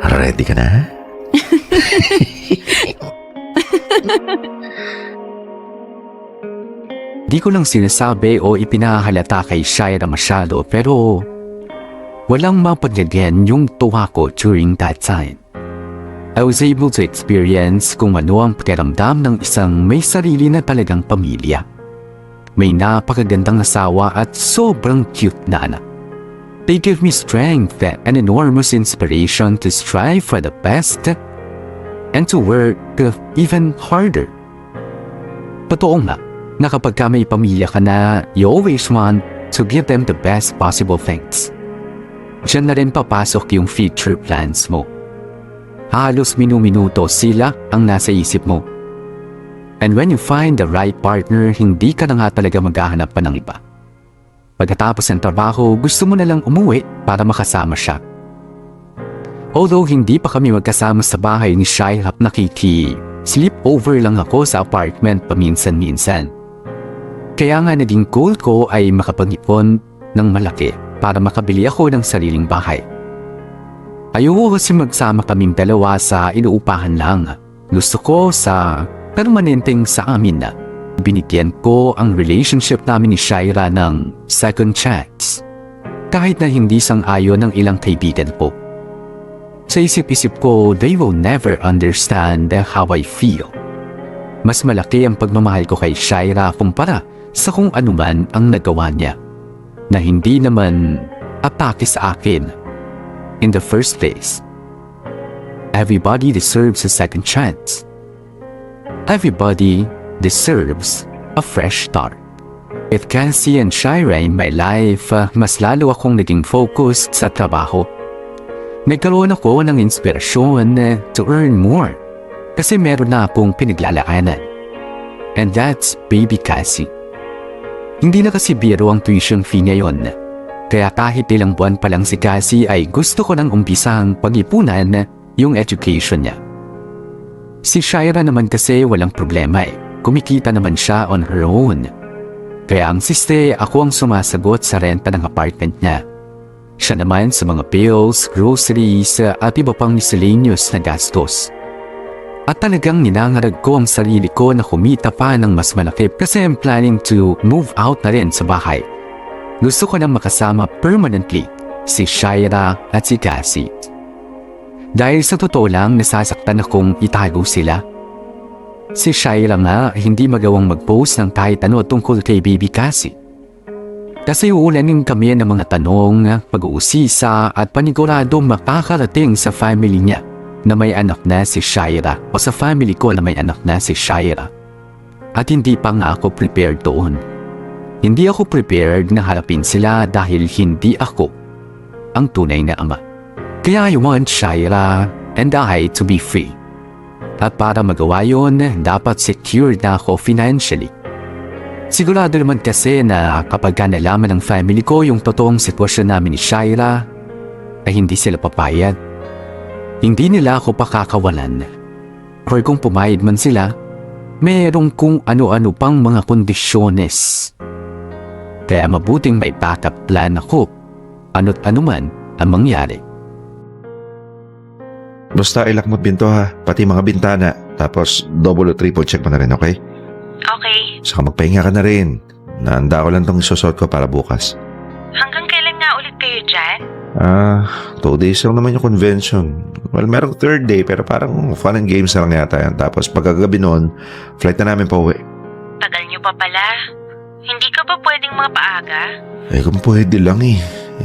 Ready ka na? Di ko lang sinasabi o ipinahalata kay Shaira masyado pero walang mapagdagyan yung tuwa ko during that time. I was able to experience kung ano ang pakiramdam ng isang may sarili na talagang pamilya. May napakagandang asawa at sobrang cute na anak. They give me strength and enormous inspiration to strive for the best and to work even harder. Totoo nga, na kapag ka may pamilya ka na, you always want to give them the best possible things. Diyan na rin papasok yung future plans mo. Halos minu-minuto sila ang nasa isip mo. And when you find the right partner, hindi ka na nga talaga maghahanap pa ng iba. Pagkatapos ng trabaho, gusto mo na lang umuwi para makasama siya. Although hindi pa kami magkasama sa bahay ni Shaira, nakiki-sleepover lang ako sa apartment paminsan-minsan. Kaya nga naging goal ko ay makapag-ipon ng malaki para makabili ako ng sariling bahay. Ayoko kasi magsama kaming dalawa sa inuupahan lang. Gusto ko sa permanenteng sa amin na. Binigyan ko ang relationship namin ni Shaira ng second chance. kahit na hindi sang-ayon ng ilang kaibigan ko. Sa isip-isip ko, they will never understand how I feel. Mas malaki ang pagmamahal ko kay Shaira kumpara sa kung anuman ang nagawa niya, na hindi naman atake sa akin. In the first place, everybody deserves a second chance. Everybody deserves a fresh start. With Cassie and Shaira in my life, mas lalo akong naging focused sa trabaho. Nagkaroon ako ng inspirasyon to earn more kasi meron na akong pinaglalaanan. And that's baby Cassie. Hindi na kasi biro ang tuition fee ngayon. Kaya kahit ilang buwan pa lang si Cassie ay gusto ko nang umpisang pag-ipunan yung education niya. Si Shaira naman kasi walang problema kumikita naman siya on her own. Kaya ang siste, ako ang sumasagot sa renta ng apartment niya. Siya naman sa mga bills, groceries at iba pang miscellaneous na gastos. At talagang ninangarag ko ang sarili ko na kumita pa ng mas malaki kasi I'm planning to move out na rin sa bahay. Gusto ko nang makasama permanently si Shaira at si Cassie. Dahil sa totoo lang nasasaktan akong itago sila. Si Shaira nga hindi magawang mag-post ng kahit ano tungkol kay baby Cassie. Kasi uulanin kami ng mga tanong, pag-uusisa at panigurado makakarating sa family niya na may anak na si Shaira o sa family ko na may anak na si Shaira. At hindi pa nga ako prepared doon. Hindi ako prepared na harapin sila dahil hindi ako ang tunay na ama. Kaya I want Shaira and I to be free. At para magawa yun, dapat secured na ako financially. Sigurado naman kasi na kapag nalaman ng family ko yung totoong sitwasyon namin ni Shaira, ay hindi sila papayag. Hindi nila ako pakakawalan. Or kung pumayag man sila, mayroong kung ano-ano pang mga kondisyones. Kaya mabuting may backup plan ako, ano't anuman ang mangyari. Basta ilak mo pinto ha, pati mga bintana. Tapos double o triple check mo na rin, okay? Okay. Saka magpahinga ka na rin. Nahanda ko lang tong isusot ko para bukas. Hanggang kailan nga ulit kayo dyan? 2 days lang naman yung convention. Well, merong 3rd day pero parang fun and games na lang yata yan. Tapos pagkagabi noon, flight na namin pa uwi. Tagal nyo pa pala. Hindi ka ba pwedeng mapaaga? Kung pwede lang eh.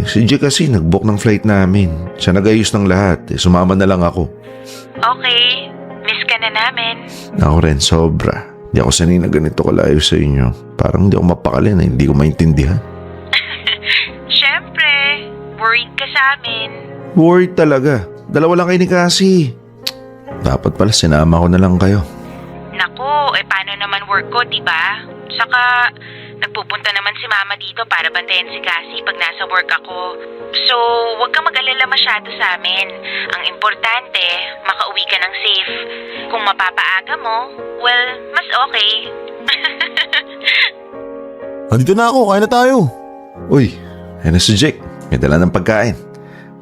Si Jay kasi nag-book ng flight namin. Siya nag-ayos ng lahat. Sumama na lang ako. Okay. Miss ka na namin. Ako rin, sobra. Hindi ako sanay na ganito kalayo sa inyo. Parang hindi ako mapakali na hindi ko maintindihan. Siyempre. Worried ka sa amin. Worried talaga. Dalawa lang kayo ni Cassie. Dapat pala sinama ko na lang kayo. Naku, paano naman work ko, diba? Saka, nagpupunta naman si Mama dito para bantayan si Cassie pag nasa work ako. So, huwag kang mag-alala masyado sa amin. Ang importante, makauwi ka ng safe. Kung mapapaaga mo, well, mas okay. Andito na ako, kain na tayo. Uy, ayun na si Jake. May dala ng pagkain.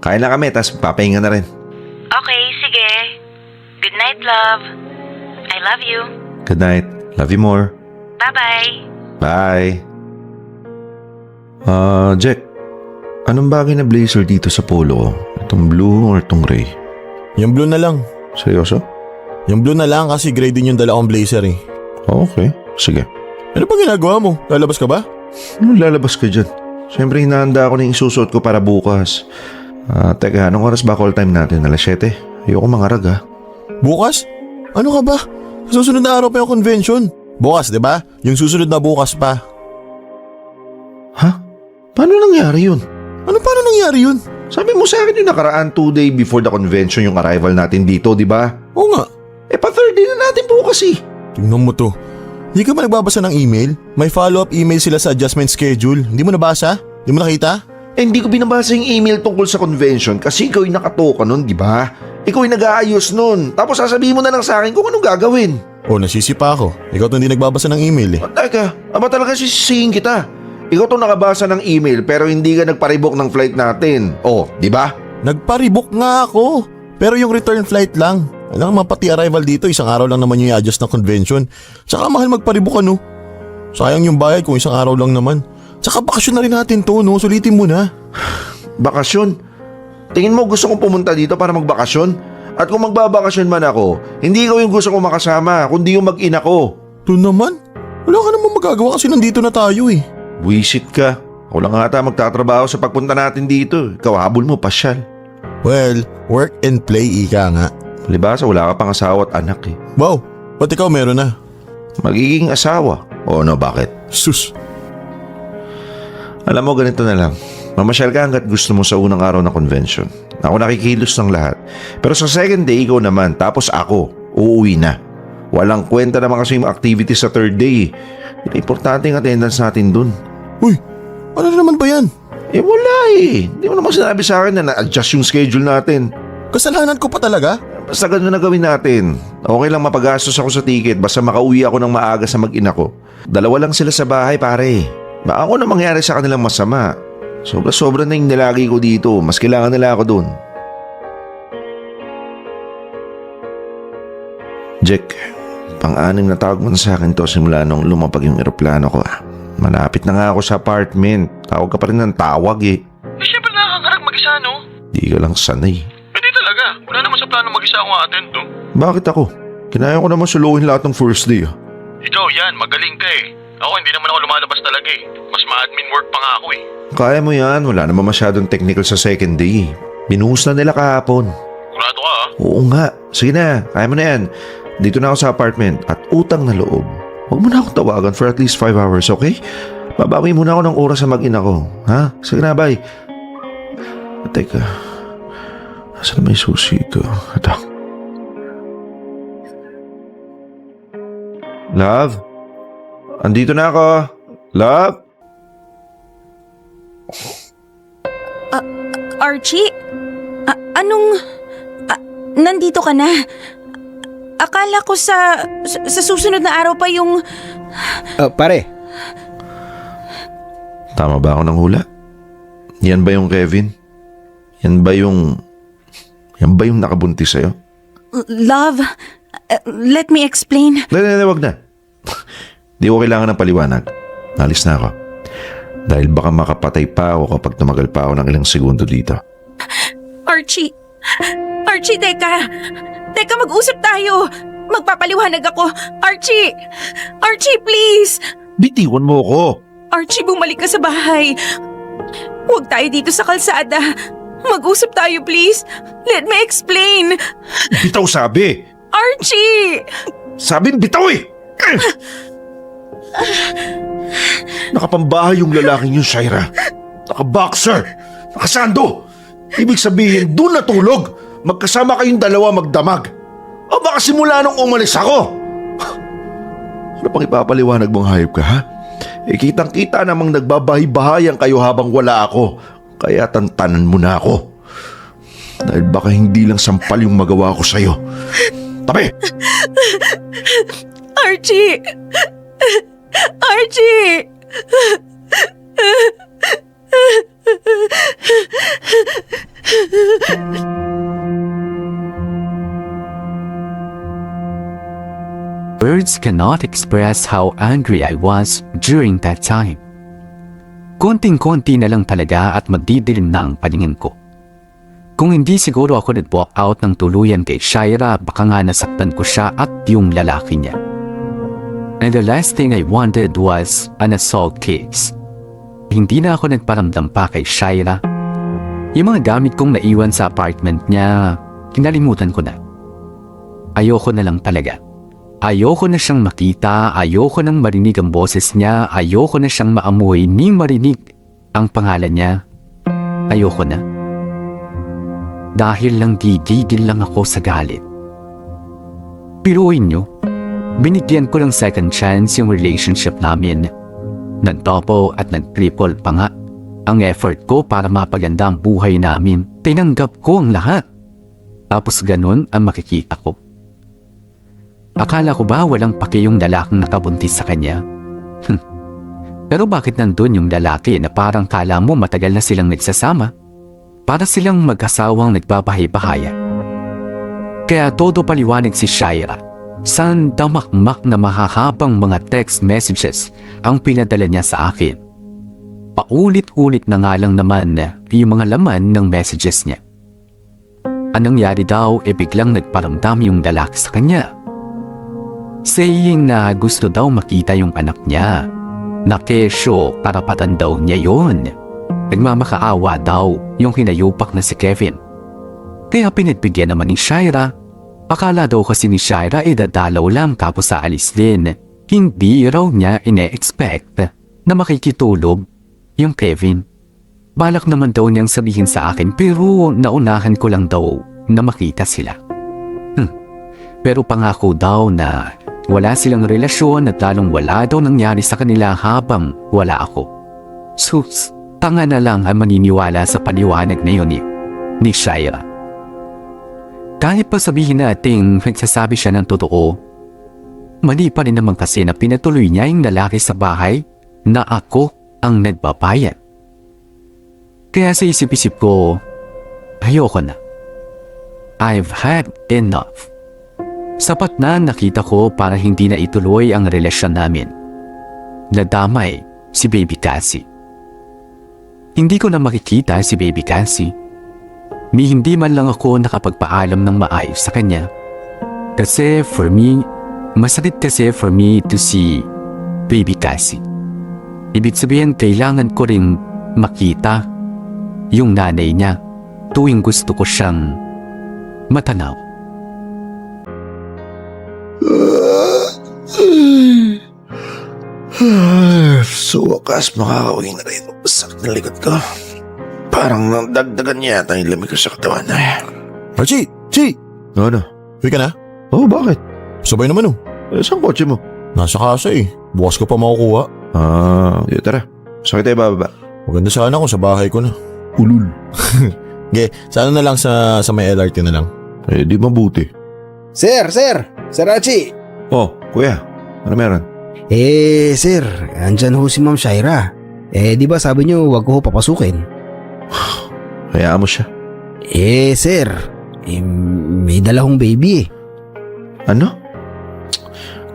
Kain lang kami, tapos papahinga na rin. Okay, sige. Good night, love. I love you. Good night. Love you more. Bye-bye. Bye. Jack. Anong bagay na blazer dito sa polo ko? Itong blue or itong gray? Yung blue na lang. Seryoso? Yung blue na lang kasi gray din yung dala kong blazer eh. Okay, sige. Ano pa ginagawa mo? Lalabas ka ba? Anong lalabas ka dyan? Siyempre hinahanda ako na yung susuot ko para bukas. Teka, anong oras ba call time natin? Alas 7? Ayoko mangarag ha. Bukas? Ano ka ba? Susunod na araw pa yung convention. Bukas, di ba? Yung susunod na bukas pa. Ha? Paano nangyari yun? Ano paano nangyari yun? Sabi mo sa akin yung nakaraan 2 day before the convention yung arrival natin dito, di ba? Oo nga. Pa 3rd day na natin bukas eh. Tingnan mo to. Hindi ka ba nagbabasa ng email? May follow-up email sila sa adjustment schedule. Hindi mo nabasa? Hindi mo nakita? Hindi ko binabasa yung email tungkol sa convention kasi ikaw yung nakatoka nun, di ba? Ikaw yung nag-aayos nun. Tapos sasabihin mo na lang sa akin kung anong gagawin. Nasisipa ako. Ikaw to hindi nagbabasa ng email eh. Teka, aba talaga sisisihin kita. Ikaw to nakabasa ng email pero hindi ka nagparebook ng flight natin. Di ba? Nagpa-rebook nga ako. Pero yung return flight lang. Alam mo, pati arrival dito, isang araw lang naman yung i-adjust ng convention. Tsaka mahal magpa-rebook ano. Sayang yung bayad kung isang araw lang naman. Tsaka bakasyon na rin natin to, no? Sulitin mo na. Bakasyon? Tingin mo gusto kong pumunta dito para magbakasyon? At kung magbabakasyon man ako, hindi ikaw yung gusto kong makasama, kundi yung mag-ina ko. Ito naman. Wala ka namang magagawa kasi nandito na tayo eh. Buisit ka. Ako lang ata magtatrabaho sa pagpunta natin dito. Ikaw habol mo, pasyal. Well, work and play ika nga. Libasa, wala ka pang asawa at anak eh. Wow, ba't ikaw meron na? Magiging asawa. O no, bakit? Sus. Alam mo, ganito na lang. Mamasyal ka hanggat gusto mo sa unang araw ng convention. Ako nakikilos ng lahat. Pero sa second day, ikaw naman. Tapos ako, uuwi na. Walang kwenta naman kasi yung activities sa third day. Importante yung attendance natin dun. Uy, ano na naman ba yan? Eh wala eh. Hindi mo naman sinabi sa akin na na-adjust yung schedule natin. Kasalanan ko pa talaga? Basta ganun na gawin natin. Okay lang mapagastos ako sa ticket basta makauwi ako ng maaga sa mag-ina ko. 2 lang sila sa bahay pare. Baka ako na mangyari sa kanilang masama. Sobra-sobra na yung nilagi ko dito. Mas kailangan nila ako dun. Jack, pang-anim na tawag mo na sa akin to simula nung lumapag yung eroplano ko. Malapit na nga ako sa apartment. Tawag ka pa rin ng tawag eh. Eh, syempre nakakarag mag-isa, no? Di ka lang sanay. Hindi talaga. Wala naman sa plano mag-isa akong attend, no? Bakit ako? Kinaya ko naman suluhin lahat ng first day ah. Ikaw yan, magaling ka eh. Ako hindi naman ako lumalabas talaga eh. Mas ma-admin work pa nga ako eh. Kaya mo yan, wala naman masyadong technical sa second day. Binuhos na nila kahapon. Kurado ka ah. Oo nga, sige na, kaya mo na yan. Dito na ako sa apartment at utang na loob. Huwag mo na akong tawagan for at least 5 hours, okay? Babawi muna ako ng oras sa mag-ina ko. Ha? Sige na, bye. Teka, saan may susi ito? Ito. Love? Andito na ako. Love? Archie? Nandito ka na? Akala ko sa susunod na araw pa yung... Pare, Tama ba ako ng hula? Yan ba yung Kevin? Yan ba yung nakabuntis sa'yo? Love, let me explain. Hindi, wag na. Di ko kailangan ng paliwanag. Alis na ako. Dahil baka makapatay pa ako kapag tumagal pa ako ng ilang segundo dito. Archie, teka. Teka, mag-usap tayo. Magpapaliwanag ako. Archie, please. Bitiwan mo ako. Archie, bumalik ka sa bahay. Huwag tayo dito sa kalsada. Mag-usap tayo, please. Let me explain. Bitaw sabi. Archie! Sabing bitaw eh. Nakapambahay yung lalaking yun, Shaira. Nakaboxer. Nakasando. Ibig sabihin, doon natulog. Magkasama kayong dalawa magdamag. O baka simula nung umalis ako. Ano pang ipapaliwanag mong hayop ka, ha? Kitang-kita namang nagbabahay-bahayan kayo habang wala ako. Kaya tantanan mo na ako. Dahil baka hindi lang sampal yung magawa ko sa'yo. Tabi! Archie! Archie! Words cannot express how angry I was during that time. Konting-konti na lang talaga at magdidilim na ang paningin ko. Kung hindi siguro ako nag-walk out ng tuluyan kay Shaira, baka nga nasaktan ko siya at yung lalaki niya. And the last thing I wanted was an assault case. Hindi na ako nagparamdam pa kay Shaira. Yung mga gamit kong naiwan sa apartment niya, kinalimutan ko na. Ayoko na lang talaga. Ayoko na siyang makita, ayoko nang marinig ang boses niya, ayoko na siyang maamoy ni marinig ang pangalan niya. Ayoko na. Dahil lang gigigil lang ako sa galit. Piruin niyo, binigyan ko ng second chance yung relationship namin. Nag-double at nag-triple pa nga ang effort ko para mapaganda ang buhay namin. Tinanggap ko ang lahat. Tapos ganun ang makikita ko. Akala ko ba walang paki yung lalaking nakabuntis sa kanya? Pero bakit nandun yung lalaki na parang kala mo matagal na silang nagsasama? Para silang mag-asawang nagbabahay-bahaya. Kaya todo paliwanag si Shaira. San damakmak na mahahabang mga text messages ang pinadala niya sa akin. paulit-ulit na nga lang naman yung mga laman ng messages niya. Anong nangyari daw biglang nagparamdam yung lalaki sa kanya. Saying na gusto daw makita yung anak niya. Na kesyo karapatan daw niya yun. Nagmamakaawa daw yung hinayupak na si Kevin. Kaya pinagbigyan naman ni Shaira. Akala daw kasi ni Shaira dadalaw lang tapos aalis din. Hindi raw niya ine-expect na makikitulog yung Kevin. Balak naman daw niyang sabihin sa akin pero naunahan ko lang daw na makita sila. Pero pangako daw na wala silang relasyon at lalong wala daw nangyari sa kanila habang wala ako. Sus, tanga na lang ang maniniwala sa paliwanag na yun ni Shaira. Kahit pa sabihin nating nagsasabi siya ng totoo, mali pa rin naman kasi na pinatuloy niya yung lalaki sa bahay na ako ang nagbabayad. Kaya sa isip-isip ko, ayoko na. I've had enough. Sapat na nakita ko para hindi na ituloy ang relasyon namin. Nadamay si Baby Cassie. Hindi ko na makikita si Baby Cassie. Ni hindi man lang ako nakapagpaalam ng maayos sa kanya. Kasi for me, masakit kasi for me to see Baby Cassie. Ibig sabihin kailangan ko ring makita yung nanay niya tuwing gusto ko siyang matanaw. So wakas makakauwi na rin. Sakit na likod ko. Parang nagdagdagan niya yata yung lamig ko sa katawan. Archie! Chi! Ano? Uwi ka na? Oh, bakit? Sabay naman Saan kotse mo? Nasa kasa Bukas ko pa makukuha. Tara. Sakit tayo bababa. Maganda sana kung sa bahay ko na. Ulul. Sana na lang sa may LRT na lang. Di mabuti. Sir! Sir Archie! Oh, kuya. Ano meron? Sir, andyan ho si Ma'am Shaira. Di ba sabi niyo wag ko ho papasukin? Hayaan mo siya. Sir, may dala hong baby Ano?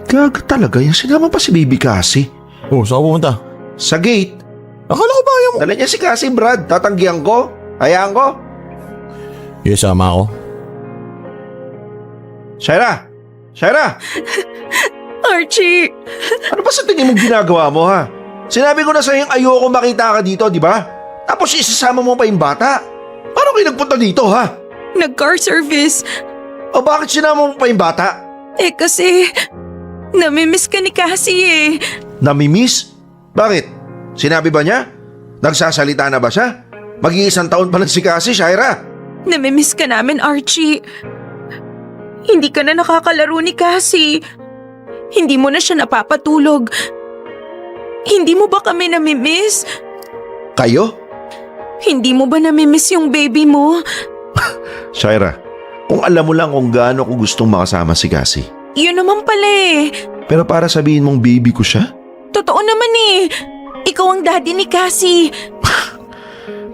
Gaga talaga yan. Sinama pa si Baby Cassie. Oh, saan ka pumunta? Sa gate. Akala ko ba ayaw mo? Dala niya si Cassie, Brad. Tatanggihan ko. Hayaan ko. Sama ako. Shaira! Archie! Ano ba sa tingin mong ginagawa mo, ha? Sinabi ko na sa'yo ayoko makita ka dito, di ba? Tapos isasama mo pa yung bata. Paano kayo nagpunta dito, ha? Nag-car service. O bakit sinama mo pa yung bata? Kasi namimiss ka ni Cassie Namimiss? Bakit? Sinabi ba niya? Nagsasalita na ba siya? Mag-iisang taon pa lang si Cassie, Shaira. Namimiss ka namin, Archie. Hindi ka na nakakalaro ni Cassie. Hindi mo na siya napapatulog. Hindi mo ba kami namimiss? Kayo? Hindi mo ba namimiss yung baby mo? Shaira, kung alam mo lang kung gaano ko gustong makasama si Cassie. Yun naman pala Pero para sabihin mong baby ko siya? Totoo naman Ikaw ang daddy ni Cassie.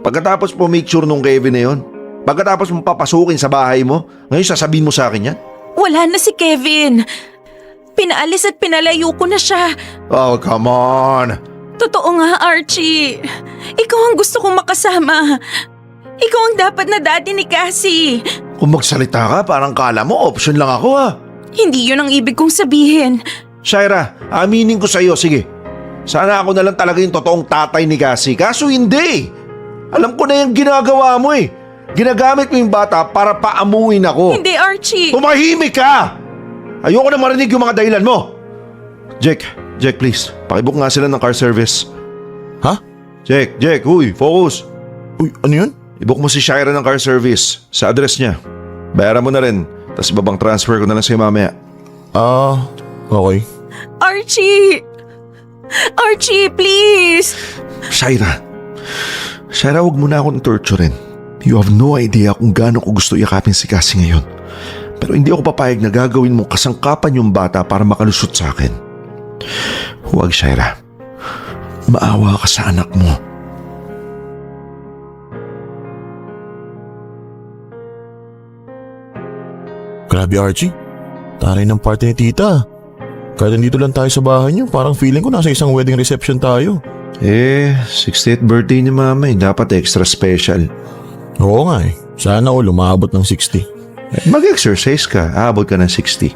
Pagkatapos po make sure nung Kevin na yun, pagkatapos mo papasukin sa bahay mo, ngayon sasabihin mo sa akin yan? Wala na si Kevin. Pinaalis at pinalayo ko na siya. Oh, come on! Totoo nga, Archie. Ikaw ang gusto kong makasama. Ikaw ang dapat na daddy ni Cassie. Kung magsalita ka, parang kala mo option lang ako, ha? Hindi yun ang ibig kong sabihin. Shaira, aminin ko sa'yo, sige. Sana ako na lang talaga yung totoong tatay ni Cassie. Kaso hindi. Alam ko na yung ginagawa mo Ginagamit mo yung bata para paamuin ako. Hindi, Archie. Tumahimik ka! Ayoko na marinig yung mga dahilan mo. Jack, please. Pakibook nga sila ng car service. Ha? Jack, uy, focus. Uy, ano yun? I-book mo si Shaira ng car service sa address niya. Bayaran mo na rin. Tapos ibabang transfer ko na lang sa'yo mamaya. Okay. Archie, please. Shaira, wag mo na akong torturein. You have no idea kung gaano ko gusto yakapin si Cassie ngayon. Pero hindi ako papayag na gagawin mong kasangkapan yung bata para makalusot sa akin. Huwag, Shaira. Maawa ka sa anak mo. Grabe, Archie. Taray ng party ni tita. Kahit nandito lang tayo sa bahay niyo, parang feeling ko nasa isang wedding reception tayo. 60th birthday ni mama dapat extra special. Oo nga eh. Sana all umabot ng 60. Mag-exercise ka, aabot ka ng 60.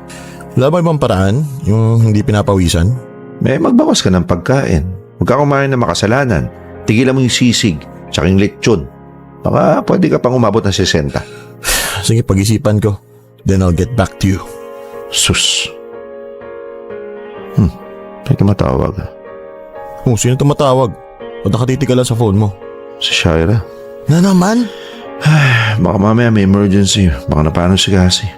Wala ba ibang paraan? Yung hindi pinapawisan? Magbawas ka ng pagkain. Huwag ka kumain ng makasalanan. Tigilan mo yung sisig, tsaka yung lechon. Baka pwede ka pang umabot ng 60. Sige, pag-isipan ko. Then I'll get back to you. Sus. May tumatawag. Sino tumatawag? O nakatiti ka lang sa phone mo? Si Shaira. Na naman? Baka mamaya may emergency. Baka napano si Cassie.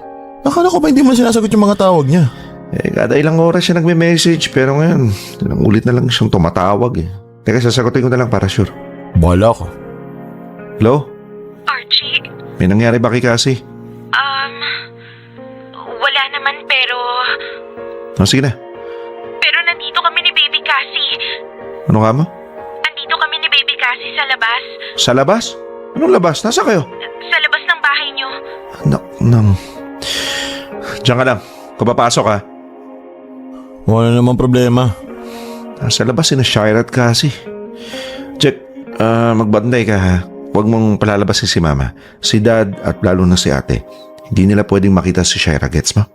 Akala ko ba hindi mo sinasagot yung mga tawag niya? Kada ilang oras siya nagme-message pero ngayon, ilang ulit na lang siyang tumatawag. Teka, sasagutin ko na lang para sure. Bahala ko. Hello? Archie? May nangyari ba kay Cassie? Wala naman pero... Sige na. Pero nandito kami ni Baby Cassie. Ano ka mo? Nandito kami ni Baby Cassie sa labas. Sa labas? Anong labas? Nasa kayo? Sa labas ng bahay niyo. Diyan ka lang. Kung papasok ha. Wala namang problema. Sa labas si Shaira at Cassie. Check, magbanday ka ha. Huwag mong palalabasin si mama, si dad at lalo na si ate. Hindi nila pwedeng makita si Shaira, gets mo?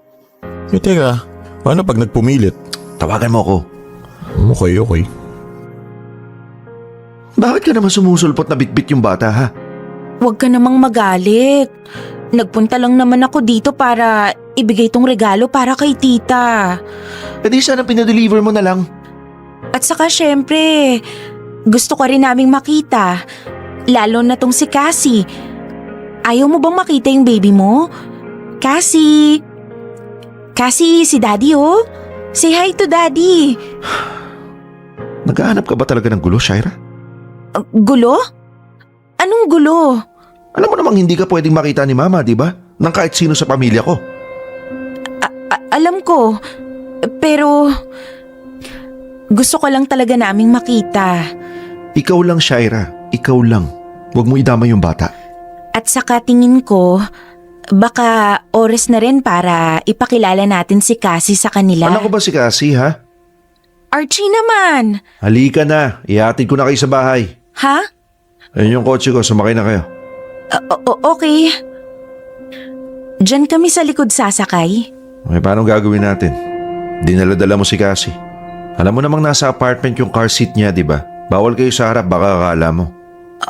Teka, paano pag nagpumilit? Tawagan mo ako. Okay. Bakit ka naman sumusulpot na bitbit yung bata ha? Huwag ka namang magalit. Nagpunta lang naman ako dito para ibigay tong regalo para kay tita. Di sana pinadeliver mo na lang. At saka syempre, gusto ko rin naming makita. Lalo na tong si Cassie. Ayaw mo bang makita yung baby mo? Cassie! Cassie, si Daddy oh. Say hi to Daddy. Naghahanap ka ba talaga ng gulo, Shaira? Gulo? Anong gulo? Alam mo namang hindi ka pwedeng makita ni mama, di ba? Nang kahit sino sa pamilya ko. Alam ko. Pero gusto ko lang talaga naming makita. Ikaw lang, Shaira. Ikaw lang. Huwag mo idama yung bata. At saka tingin ko, baka oras na rin para ipakilala natin si Cassie sa kanila. Anak ko ba si Cassie, ha? Archie naman! Halika na. Ihatid ko na kayo sa bahay. Ha? Ayun yung kotse ko. Sumakay na kayo. Okay. Diyan kami sa likod sasakay. Okay, paano gagawin natin? Dinala-dala mo si Cassie. Alam mo namang nasa apartment yung car seat niya, di ba? Bawal kayo sa harap, baka akala mo.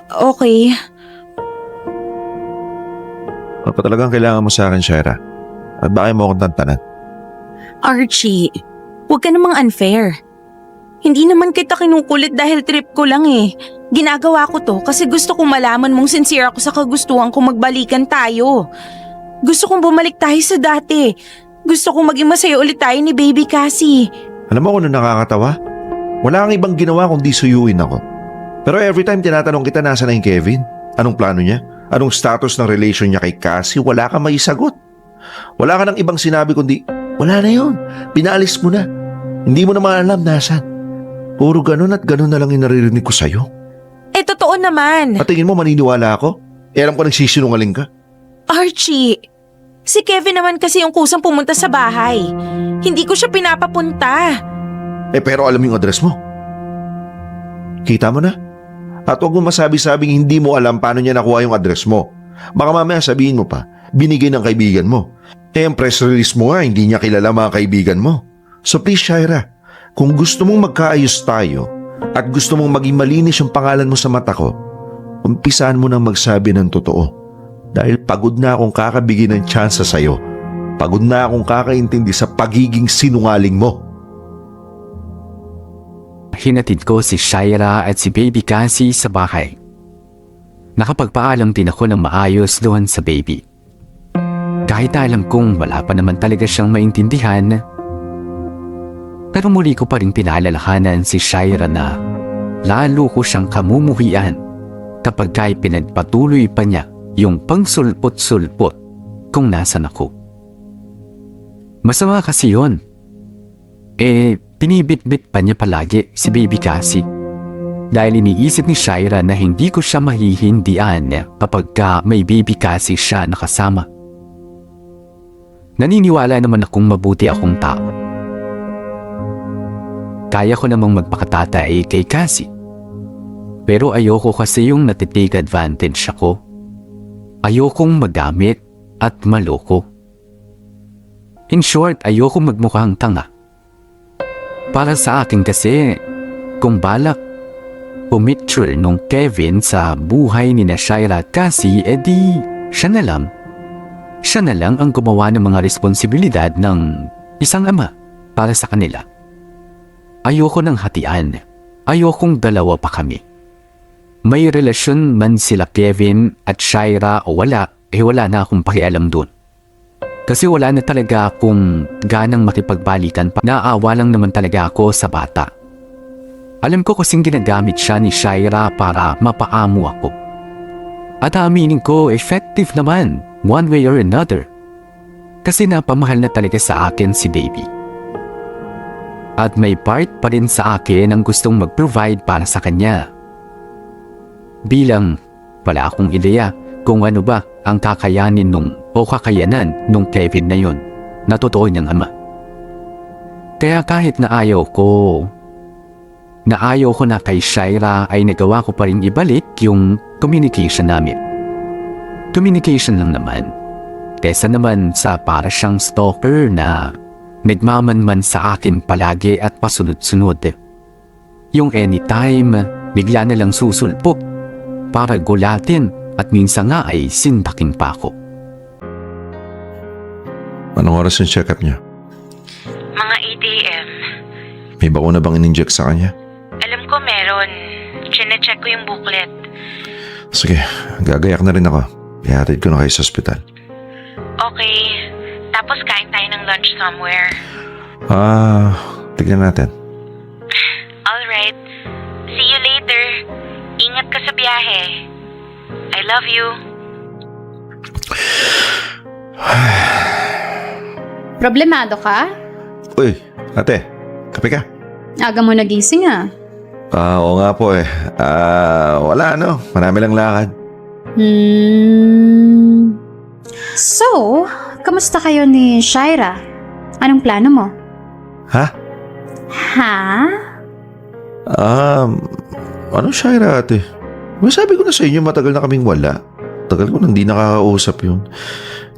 Okay. Ano pa talagang kailangan mo sa akin, Shaira? At bakit mo akong tantanan? Archie, huwag ka namang unfair. Hindi naman kita kinukulit dahil trip ko lang eh. Ginagawa ko to kasi gusto kong malaman mong sincere ako sa kagustuhan kong magbalikan tayo. Gusto kong bumalik tayo sa dati. Gusto kong maging masaya ulit tayo ni Baby Cassie. Alam mo kung ano nakakatawa? Wala kang ibang ginawa kundi suyuin ako. Pero every time tinatanong kita nasa na yung Kevin, anong plano niya? Anong status ng relation niya kay Cassie? Wala kang maisagot. Wala ka nang ibang sinabi kundi, wala na yun. Pinaalis mo na. Hindi mo naman alam nasan. Puro ganun at ganun na lang yung naririnig ko sa'yo. Totoo naman. At tingin mo maniniwala ako? Alam ko nagsisinungaling ka. Archie, si Kevin naman kasi yung kusang pumunta sa bahay. Hindi ko siya pinapapunta. Pero alam yung address mo. Kita mo na? At huwag mo masabi-sabing hindi mo alam paano niya nakuha yung address mo. Baka mamaya sabihin mo pa, binigay ng kaibigan mo. Yung press release mo nga, hindi niya kilala mga kaibigan mo. So please, Shaira, kung gusto mong magkaayos tayo at gusto mong maging malinis yung pangalan mo sa mata ko, umpisahan mo nang magsabi ng totoo. Dahil pagod na akong kakabigay ng tsansa sa'yo. Pagod na akong kakaintindi sa pagiging sinungaling mo. Hinatid ko si Shaira at si Baby Cassie sa bahay. Nakapagpaalam din ako ng maayos doon sa baby. Kahit alam kong wala pa naman talaga siyang maintindihan, pero muli ko pa rin pinaalalahanan si Shaira na lalo ko siyang kamumuhian kapag kahit pinagpatuloy pa niya yung pangsulpot-sulpot kung nasan ako. Masama kasi yun. Pinibit-bit pa niya palagi si Baby Cassie dahil iniisip ni Shaira na hindi ko siya mahihindian kapag may Baby Cassie siya nakasama. Naniniwala naman akong mabuti akong tao. kaya ko namang magpakatatay kay Cassie. Pero ayoko kasi yung natitake advantage ako. Ayokong magamit at maloko. In short, ayoko magmukhang tanga. Para sa akin kasi, kung balak pumitcher nung Kevin sa buhay ni na Shaira at Cassie, edi siya na lang. Siya na lang ang gumawa ng mga responsibilidad ng isang ama para sa kanila. Ayoko ng hatian. Ayokong dalawa pa kami. May relasyon man sila Kevin at Shaira o wala, wala na akong pakialam dun. Kasi wala na talaga akong ganang makipagbalikan pa. Naawa lang naman talaga ako sa bata. Alam ko kasing ginagamit siya ni Shaira para mapaamo ako. At aminin ko, effective naman, one way or another. Kasi napamahal na talaga sa akin si baby. At may part pa rin sa akin ang gustong mag-provide para sa kanya. Bilang wala akong ideya kung ano ba ang kakayanin kakayanan nung Kevin na yun na totoo niyang ama. Kaya kahit na ayaw ko na kay Shaira ay nagawa ko pa rin ibalik yung communication namin. Communication lang naman. Kesa naman sa para siyang stalker na nagmamanman sa akin palagi at pasunod-sunod. Yung anytime, bigla na lang susulpok para gulatin at minsan nga ay sindaking pa ako. Anong oras yung check-up niya? Mga 8 a.m. May bakuna bang in-inject sa kanya? Alam ko meron. Chine-check ko yung booklet. Sige, gagayak na rin ako. Ihatid ko na kayo sa ospital. Okay. Tapos kain tayo ng lunch somewhere. Tignan natin. Alright. See you later. Ingat ka sa biyahe. I love you. Problemado ka? Uy, ate, kape ka? Aga mo nagising ah. Oo nga po eh. Wala marami lang lakad. So, kamusta kayo ni Shaira? Anong plano mo? Ha? Ha? Ano Shaira ate? Sabi ko na sa inyo matagal na kaming wala. Tagal ko nang di nakakausap yun.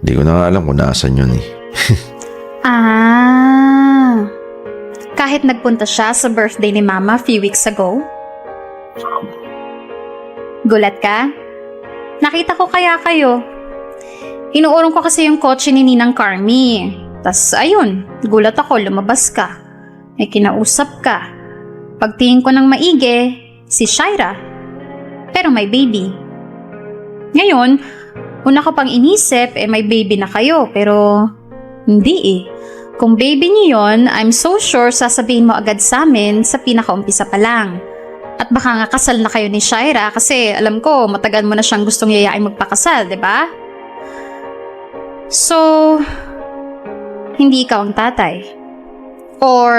Hindi ko na nga alam kung nasan yun eh. Kahit nagpunta siya sa birthday ni Mama a few weeks ago? Gulat ka? Nakita ko kaya kayo. Inuurong ko kasi yung kotse ni Ninang Carmi. Tas ayun, gulat ako, lumabas ka. May kinausap ka. Pagtingin ko ng maigi, si Shaira. Pero may baby. Ngayon, una ko pang inisip, may baby na kayo, pero hindi eh. Kung baby niyo yon, I'm so sure sasabihin mo agad sa amin sa pinakaumpisa pa lang. At baka nga kasal na kayo ni Shaira kasi alam ko matagal mo na siyang gustong yayain magpakasal, di ba? So, hindi ikaw ang tatay. Or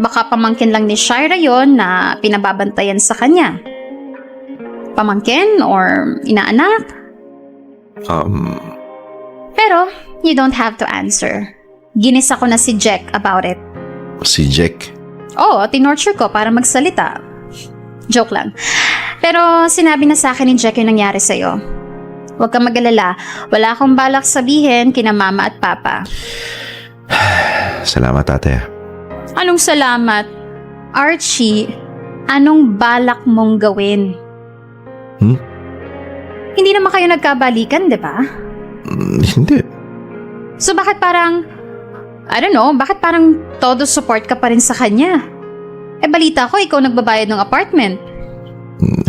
baka pamangkin lang ni Shaira yon na pinababantayan sa kanya. Pamangkin or inaanak? Pero, you don't have to answer. Ginisa ko na si Jack about it. Si Jack? Oo, tinorture ko para magsalita. Joke lang. Pero sinabi na sa akin ni Jack yung nangyari sa'yo. Huwag kang mag-alala. Wala akong balak sabihin kina mama at papa. Salamat ate. Anong salamat? Archie, anong balak mong gawin? Hindi naman kayo nagkabalikan, di ba? Hindi. So bakit parang, I don't know, bakit parang todo support ka pa rin sa kanya? Balita ko, ikaw nagbabayad ng apartment.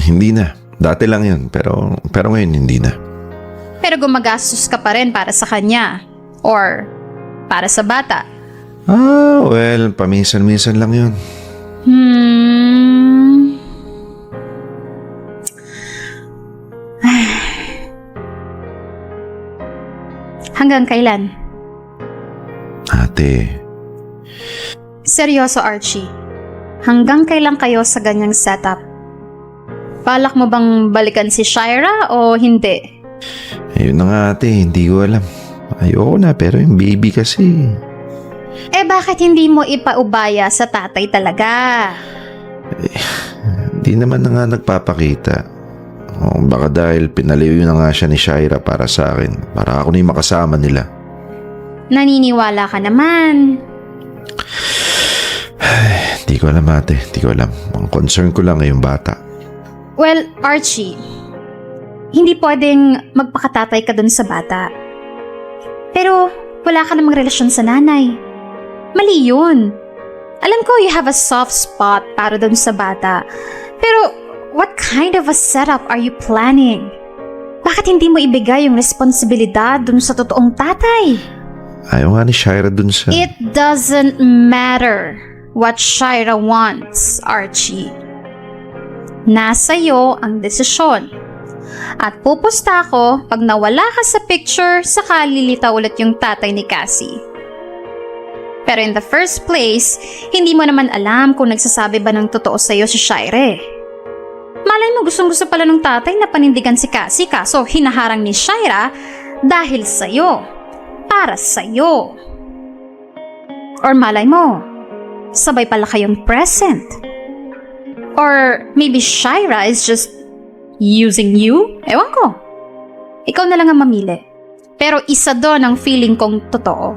Hindi na. Dati lang yun, pero ngayon hindi na. Pero gumagastos ka pa rin para sa kanya. Or para sa bata. Well, paminsan-minsan lang yun. Hanggang kailan? Ate. Seryoso, Archie. Hanggang kailan kayo sa ganyang setup? Balak mo bang balikan si Shaira o hindi? Ayun na nga ate, hindi ko alam. Ayoko na, pero yung baby kasi. Eh bakit hindi mo ipaubaya sa tatay talaga? Di naman na nga nagpapakita. O, baka dahil pinaliw na nga siya ni Shaira para sa akin. Para ako na yung makasama nila. Naniniwala ka naman. Di ko alam ate, di ko alam. Ang concern ko lang ay yung bata. Well, Archie, hindi pwedeng magpakatatay ka dun sa bata. Pero wala ka namang relasyon sa nanay. Mali yun. Alam ko you have a soft spot para dun sa bata. Pero what kind of a setup are you planning? Bakit hindi mo ibigay yung responsibilidad dun sa totoong tatay? Ayaw nga ni Shaira dun sa... It doesn't matter what Shaira wants, Archie. Nasa iyo ang desisyon. At pupusta ako pag nawala ka sa picture, saka lilitaw ulit yung tatay ni Cassie. Pero in the first place, hindi mo naman alam kung nagsasabi ba ng totoo sa'yo si Shaira. Malay mo gustong-gusto pala ng tatay na panindigan si Cassie, kaso hinaharang ni Shaira dahil sa'yo. Para sa'yo. Or malay mo, sabay pala kayong present. Or maybe Shaira is just using you? Ewan ko. Ikaw na lang ang mamili. Pero isa doon ang feeling kong totoo.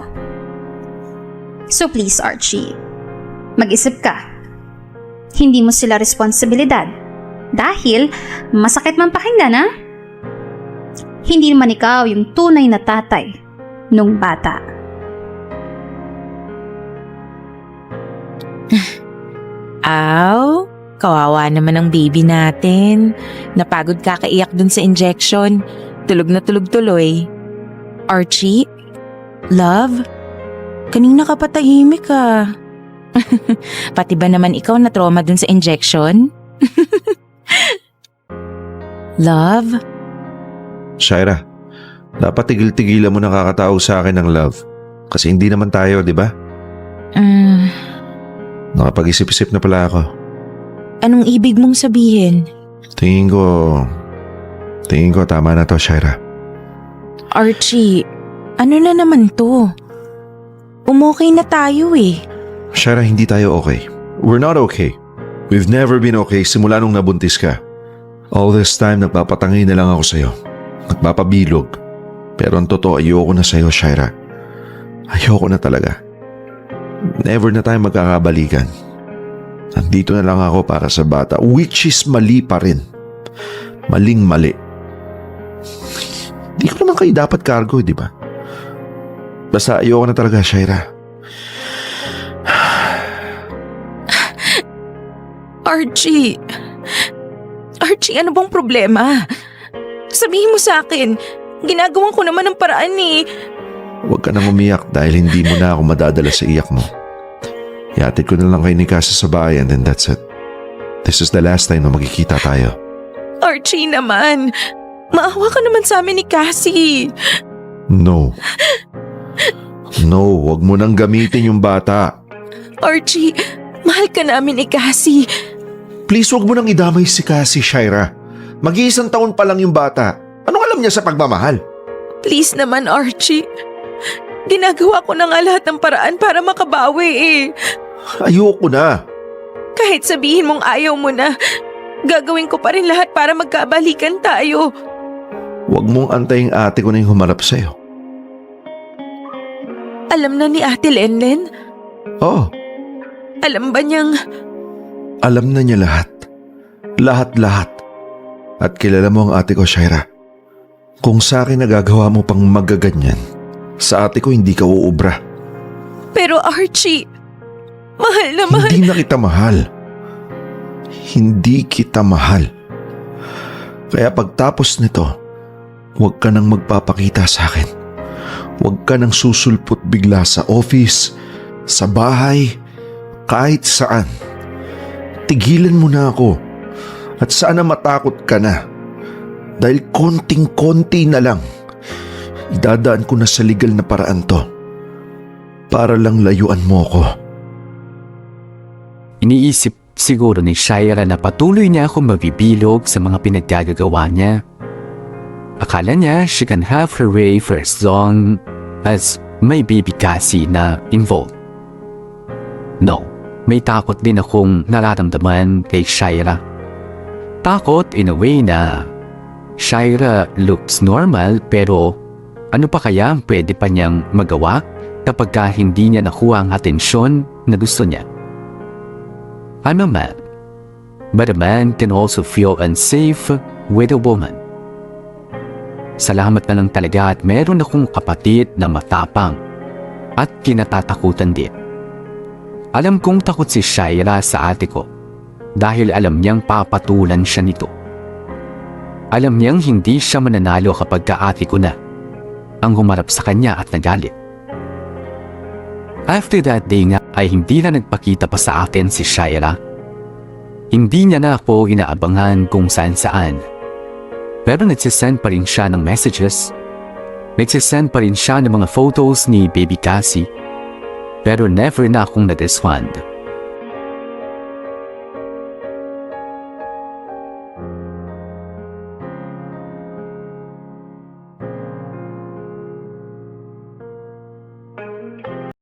So please, Archie, mag-isip ka. Hindi mo sila responsibilidad. Dahil masakit man pakinggan, ha? Hindi naman ikaw yung tunay na tatay nung bata. Aw, kawawa naman ang baby natin. Napagod kakaiyak dun sa injection. Tulog na tulog tuloy. Archie? Love? Kanina ka patahimik ah. Pati ba naman ikaw na trauma dun sa injection? Love? Shaira, dapat tigil-tigilan mo nakakatawag sa akin ng love. Kasi hindi naman tayo, di ba? Nakapag-isip-isip na pala ako. Anong ibig mong sabihin? Tingin ko tama na to, Shaira. Archie, ano na naman to? Umokay na tayo eh. Shaira, hindi tayo okay. We're not okay. We've never been okay simula nung nabuntis ka. All this time, nagpapatangi na lang ako sa'yo. Nagpapabilog. Pero ang totoo, ayoko na sa'yo, Shaira. Ayoko na talaga. Never na tayo magkakabalikan. Nandito na lang ako para sa bata, which is mali pa rin. Maling-mali. Di ko naman kayo dapat cargo, di ba? Basta ayoko na talaga, Shaira. Archie, ano bang problema? Sabihin mo sa akin, ginagawan ko naman ng paraan eh. Huwag ka nang umiyak dahil hindi mo na ako madadala sa iyak mo. Ihatid ko na lang kay ni Casa sa bahay and then that's it. This is the last time na magkikita tayo. Archie naman, maawa ka naman sa amin ni Cassie. No. No, wag mo nang gamitin yung bata. Archie, mahal ka namin ni Cassie. Please, wag mo nang idamay si Cassie, Shaira. Mag-iisang taon pa lang yung bata. Anong alam niya sa pagmamahal? Please naman, Archie. Ginagawa ko na nga lahat ng paraan para makabawi eh. Ayoko na. Kahit sabihin mong ayaw mo na, gagawin ko pa rin lahat para magkabalikan tayo. Wag mong antayin ate ko na yung humarap sa'yo. Alam na ni Ate Lenlen? Oo. Alam ba niyang... Alam na niya lahat. Lahat-lahat. At kilala mo ang ate ko, Shaira. Kung sa akin nagagawa mo pang magaganyan, sa ate ko hindi ka uubra. Pero Archie, mahal na mahal. Hindi na kita mahal. Hindi kita mahal. Kaya pagtapos nito, huwag ka nang magpapakita sa akin. Huwag ka nang susulpot bigla sa office, sa bahay, kahit saan. Tigilan mo na ako. At sana matakot ka na. Dahil konting-konti na lang, idadaan ko na sa legal na paraan to. Para lang layuan mo ko. Iniisip siguro ni Shaira na patuloy niya akong mabibilog sa mga pinaggagawa niya. Akala niya she can have her way for as long as may baby Cassie na involved. No, may takot din akong nararamdaman kay Shaira. Takot in a way na Shaira looks normal pero ano pa kaya ang pwede pa niyang magawa kapag hindi niya nakuha ang atensyon na gusto niya? I'm a man, but a man can also feel unsafe with a woman. Salamat na lang talaga at meron akong kapatid na matapang at kinatatakutan din. Alam kong takot si Shaira sa ate ko dahil alam niyang papatulan siya nito. Alam niyang hindi siya mananalo kapag ate ko na ang humarap sa kanya at nagalit. After that day nga ay hindi na nagpakita pa sa akin si Shaira. Hindi niya na ako inaabangan kung saan-saan. Pero nagsisend pa rin siya ng messages. Nagsisend pa rin siya ng mga photos ni Baby Cassie. Pero never na akong nag-respond.